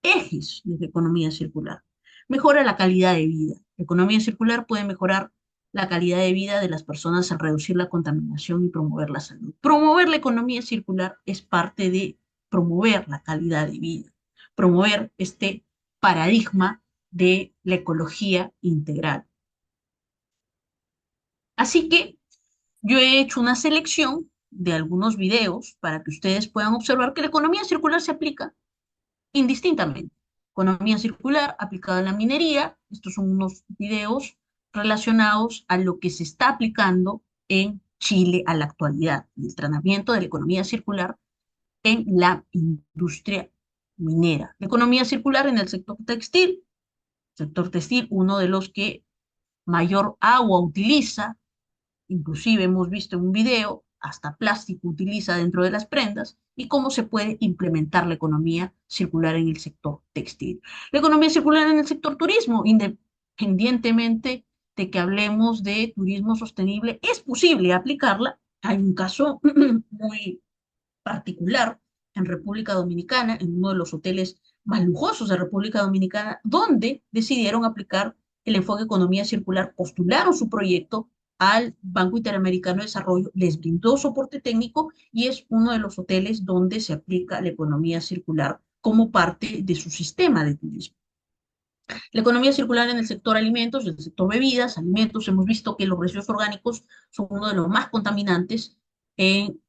ejes de la economía circular. Mejora la calidad de vida. La economía circular puede mejorar la calidad de vida de las personas al reducir la contaminación y promover la salud. Promover la economía circular es parte de promover la calidad de vida, promover este paradigma de la ecología integral. Así que yo he hecho una selección de algunos videos para que ustedes puedan observar que la economía circular se aplica indistintamente. Economía circular aplicada a la minería. Estos son unos videos relacionados a lo que se está aplicando en Chile a la actualidad, el tratamiento de la economía circular en la industria minera. La economía circular en el sector textil, uno de los que mayor agua utiliza. Inclusive hemos visto en un video, hasta plástico utiliza dentro de las prendas, y cómo se puede implementar la economía circular en el sector textil. La economía circular en el sector turismo, independientemente de que hablemos de turismo sostenible, es posible aplicarla Hay un caso muy particular en República Dominicana, en uno de los hoteles más lujosos de República Dominicana, donde decidieron aplicar el enfoque economía circular, postularon su proyecto al Banco Interamericano de Desarrollo, les brindó soporte técnico y es uno de los hoteles donde se aplica la economía circular como parte de su sistema de turismo. La economía circular en el sector alimentos, en el sector bebidas, alimentos, hemos visto que los residuos orgánicos son uno de los más contaminantes en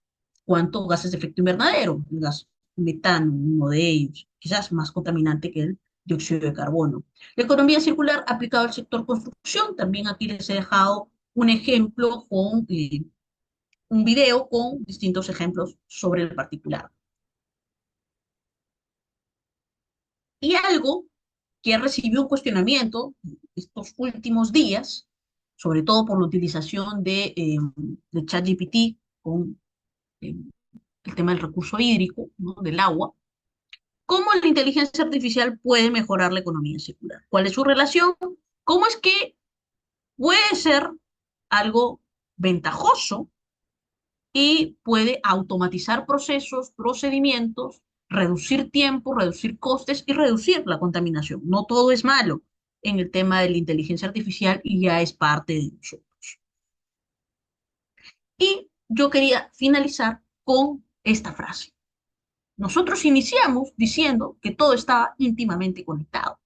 cuanto a gases de efecto invernadero. El gas metano, uno de ellos, quizás más contaminante que el dióxido de carbono. La economía circular aplicada al sector construcción, también aquí les he dejado un ejemplo con un video con distintos ejemplos sobre el particular. Y algo que recibió un cuestionamiento estos últimos días, sobre todo por la utilización de ChatGPT con eh, el tema del recurso hídrico, ¿no? Del agua. ¿Cómo la inteligencia artificial puede mejorar la economía circular? ¿Cuál es su relación? ¿Cómo es que puede ser algo ventajoso y puede automatizar procesos, procedimientos, reducir tiempo, reducir costes y reducir la contaminación? No todo es malo en el tema de la inteligencia artificial y ya es parte de nosotros. Y yo quería finalizar con esta frase. Nosotros iniciamos diciendo que todo estaba íntimamente conectado,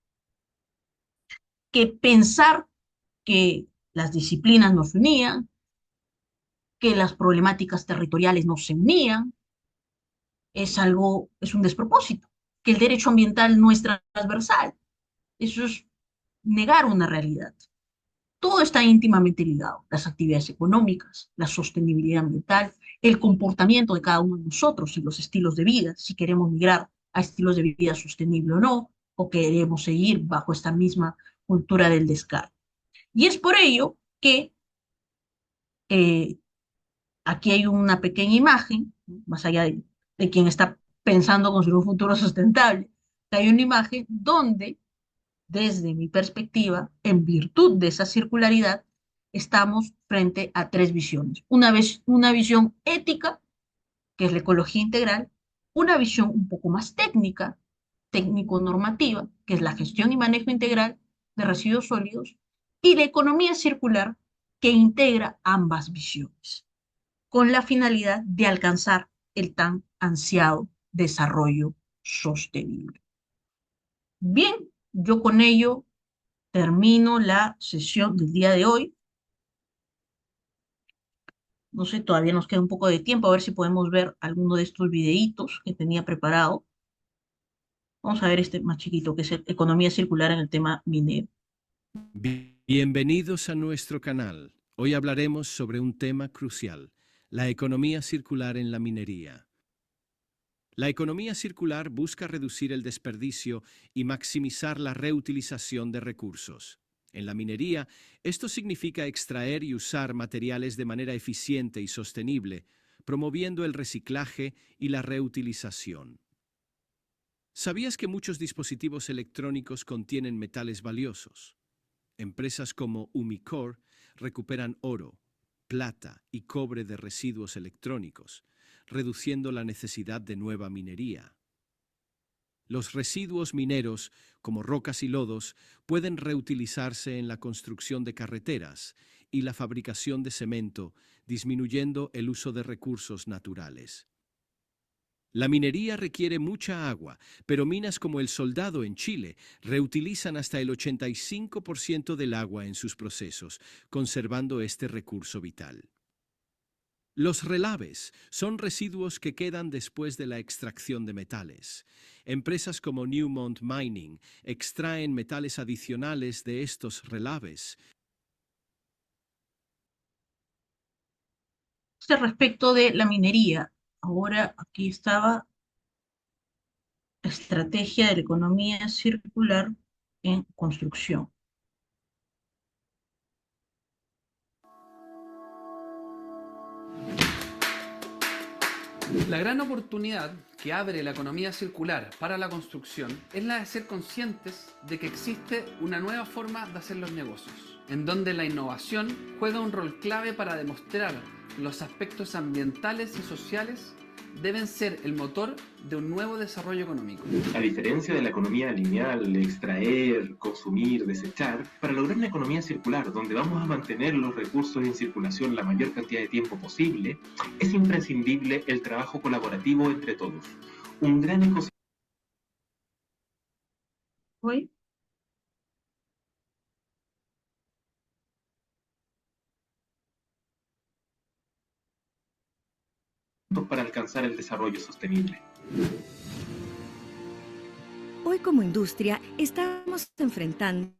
que pensar que las disciplinas nos unían, que las problemáticas territoriales nos se unían, es un despropósito, que el derecho ambiental no es transversal. Eso es negar una realidad. Todo está íntimamente ligado, las actividades económicas, la sostenibilidad ambiental, el comportamiento de cada uno de nosotros y los estilos de vida, si queremos migrar a estilos de vida sostenible o no, o queremos seguir bajo esta misma cultura del descarte. Y es por ello que eh, aquí hay una pequeña imagen, más allá de quien está pensando construir un futuro sustentable, hay una imagen donde desde mi perspectiva, en virtud de esa circularidad, estamos frente a tres visiones. Una visión ética, que es la ecología integral, una visión un poco más técnica, técnico-normativa, que es la gestión y manejo integral de residuos sólidos, y la economía circular, que integra ambas visiones, con la finalidad de alcanzar el tan ansiado desarrollo sostenible. Bien, yo con ello termino la sesión del día de hoy. No sé, todavía nos queda un poco de tiempo, a ver si podemos ver alguno de estos videitos que tenía preparado. Vamos a ver este más chiquito, que es economía circular en el tema minero. Bienvenidos a nuestro canal. Hoy hablaremos sobre un tema crucial, la economía circular en la minería. La economía circular busca reducir el desperdicio y maximizar la reutilización de recursos. En la minería, esto significa extraer y usar materiales de manera eficiente y sostenible, promoviendo el reciclaje y la reutilización. ¿Sabías que muchos dispositivos electrónicos contienen metales valiosos? Empresas como Umicore recuperan oro, plata y cobre de residuos electrónicos, reduciendo la necesidad de nueva minería. Los residuos mineros, como rocas y lodos, pueden reutilizarse en la construcción de carreteras y la fabricación de cemento, disminuyendo el uso de recursos naturales. La minería requiere mucha agua, pero minas como El Soldado en Chile reutilizan hasta el 85% del agua en sus procesos, conservando este recurso vital. Los relaves son residuos que quedan después de la extracción de metales. Empresas como Newmont Mining extraen metales adicionales de estos relaves. Respecto de la minería, ahora aquí estaba la estrategia de la economía circular en construcción. La gran oportunidad que abre la economía circular para la construcción es la de ser conscientes de que existe una nueva forma de hacer los negocios. en donde la innovación juega un rol clave para demostrar que los aspectos ambientales y sociales deben ser el motor de un nuevo desarrollo económico. A diferencia de la economía lineal, extraer, consumir, desechar, para lograr una economía circular, donde vamos a mantener los recursos en circulación la mayor cantidad de tiempo posible, es imprescindible el trabajo colaborativo entre todos. Un gran ecosistema. ¿Hoy? Para alcanzar el desarrollo sostenible. Hoy como industria estamos enfrentando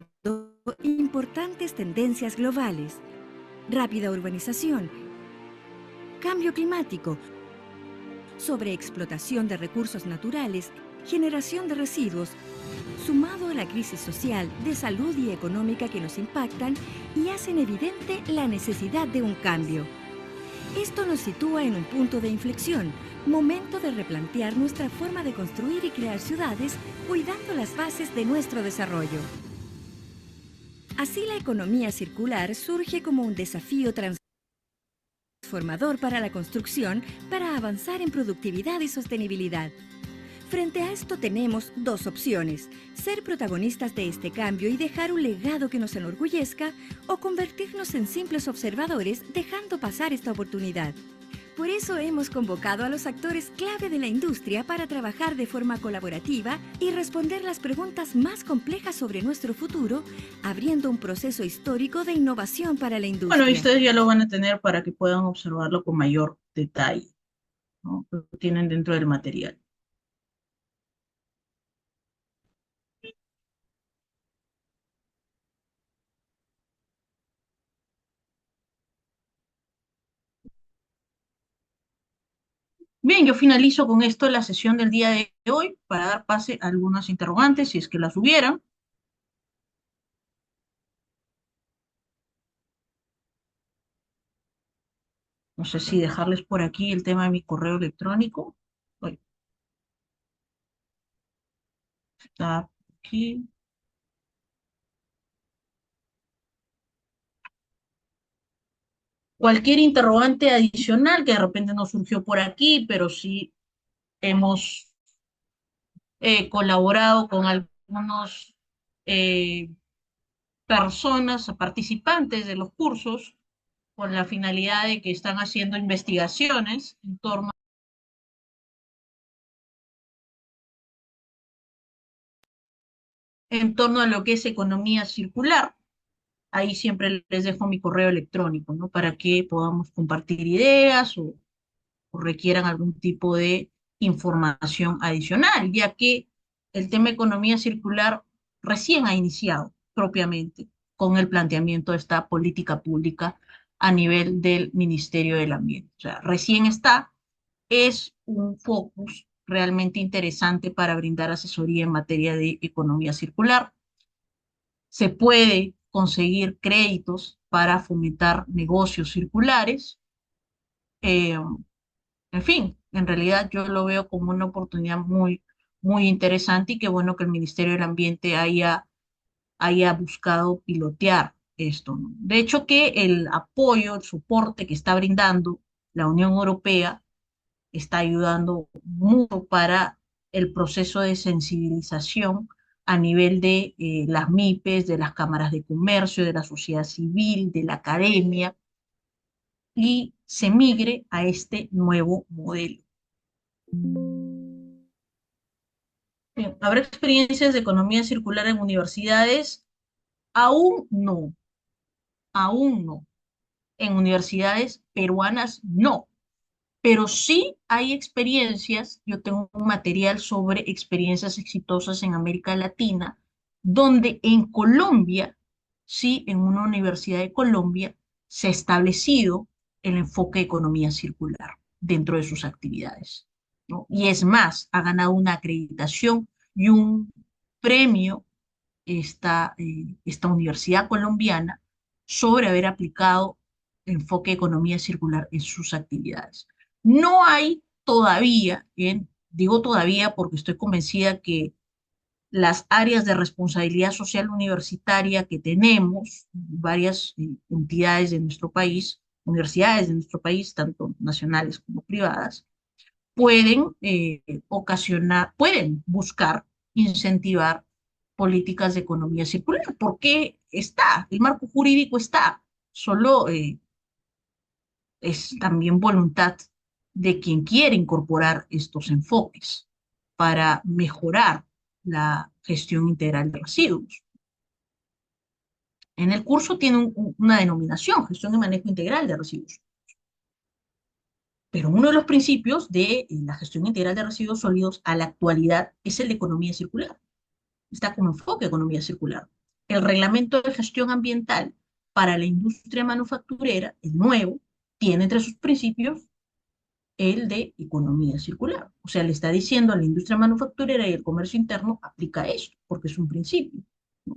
importantes tendencias globales: rápida urbanización, cambio climático, sobreexplotación de recursos naturales, generación de residuos, sumado a la crisis social, de salud y económica que nos impactan y hacen evidente la necesidad de un cambio. Esto nos sitúa en un punto de inflexión, momento de replantear nuestra forma de construir y crear ciudades, cuidando las bases de nuestro desarrollo. Así, la economía circular surge como un desafío transformador para la construcción, para avanzar en productividad y sostenibilidad. Frente a esto tenemos dos opciones: ser protagonistas de este cambio y dejar un legado que nos enorgullezca, o convertirnos en simples observadores dejando pasar esta oportunidad. Por eso hemos convocado a los actores clave de la industria para trabajar de forma colaborativa y responder las preguntas más complejas sobre nuestro futuro, abriendo un proceso histórico de innovación para la industria. Bueno, y ustedes ya lo van a tener para que puedan observarlo con mayor detalle, ¿no? Lo tienen dentro del material. Bien, yo finalizo con esto la sesión del día de hoy para dar pase a algunas interrogantes, si es que las hubieran. No sé si dejarles por aquí el tema de mi correo electrónico. Uy, está aquí. Cualquier interrogante adicional que de repente no surgió por aquí, pero sí hemos colaborado con algunos personas, participantes de los cursos, con la finalidad de que están haciendo investigaciones en torno a lo que es economía circular. Ahí siempre les dejo mi correo electrónico, ¿no? Para que podamos compartir ideas o requieran algún tipo de información adicional, ya que el tema economía circular recién ha iniciado propiamente con el planteamiento de esta política pública a nivel del Ministerio del Ambiente. O sea, recién está, es un focus realmente interesante para brindar asesoría en materia de economía circular. Se puede conseguir créditos para fomentar negocios circulares. En fin, en realidad yo lo veo como una oportunidad muy, muy interesante y qué bueno que el Ministerio del Ambiente haya buscado pilotear esto, ¿no? De hecho, que el apoyo, el soporte que está brindando la Unión Europea está ayudando mucho para el proceso de sensibilización a nivel de las MIPES, de las cámaras de comercio, de la sociedad civil, de la academia, y se migre a este nuevo modelo. Bien, ¿habrá experiencias de economía circular en universidades? Aún no. En universidades peruanas no, pero sí hay experiencias. Yo tengo un material sobre experiencias exitosas en América Latina, donde en Colombia, sí, en una universidad de Colombia, se ha establecido el enfoque de economía circular dentro de sus actividades, ¿no? Y es más, ha ganado una acreditación y un premio esta universidad colombiana sobre haber aplicado enfoque de economía circular en sus actividades. No hay todavía, digo todavía porque estoy convencida que las áreas de responsabilidad social universitaria que tenemos, varias entidades de nuestro país, universidades de nuestro país, tanto nacionales como privadas, pueden pueden buscar incentivar políticas de economía circular, porque está, el marco jurídico está, solo es también voluntad de quien quiere incorporar estos enfoques para mejorar la gestión integral de residuos. En el curso tiene una denominación, gestión y manejo integral de residuos. Pero uno de los principios de la gestión integral de residuos sólidos a la actualidad es el de economía circular. Está como enfoque de economía circular. El reglamento de gestión ambiental para la industria manufacturera, el nuevo, tiene entre sus principios el de economía circular. O sea, le está diciendo a la industria manufacturera y el comercio interno, aplica esto, porque es un principio, ¿no?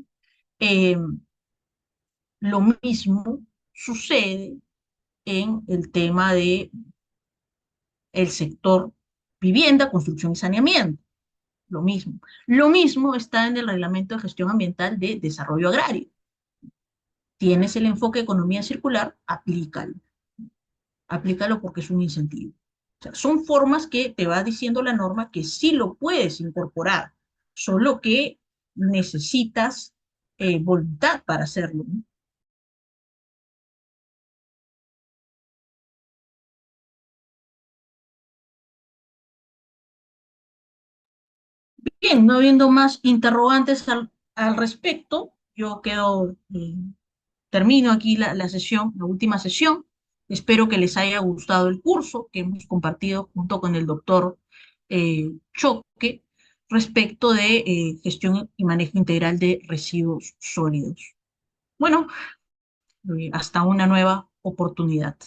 Lo mismo sucede en el tema de el sector vivienda, construcción y saneamiento. Lo mismo. Lo mismo está en el Reglamento de Gestión Ambiental de Desarrollo Agrario. Tienes el enfoque de economía circular, aplícalo. Aplícalo porque es un incentivo. O sea, son formas que te va diciendo la norma que sí lo puedes incorporar, solo que necesitas voluntad para hacerlo, ¿no? Bien, no habiendo más interrogantes al respecto, yo termino aquí la sesión, la última sesión. Espero que les haya gustado el curso que hemos compartido junto con el doctor Choque respecto de gestión y manejo integral de residuos sólidos. Bueno, hasta una nueva oportunidad.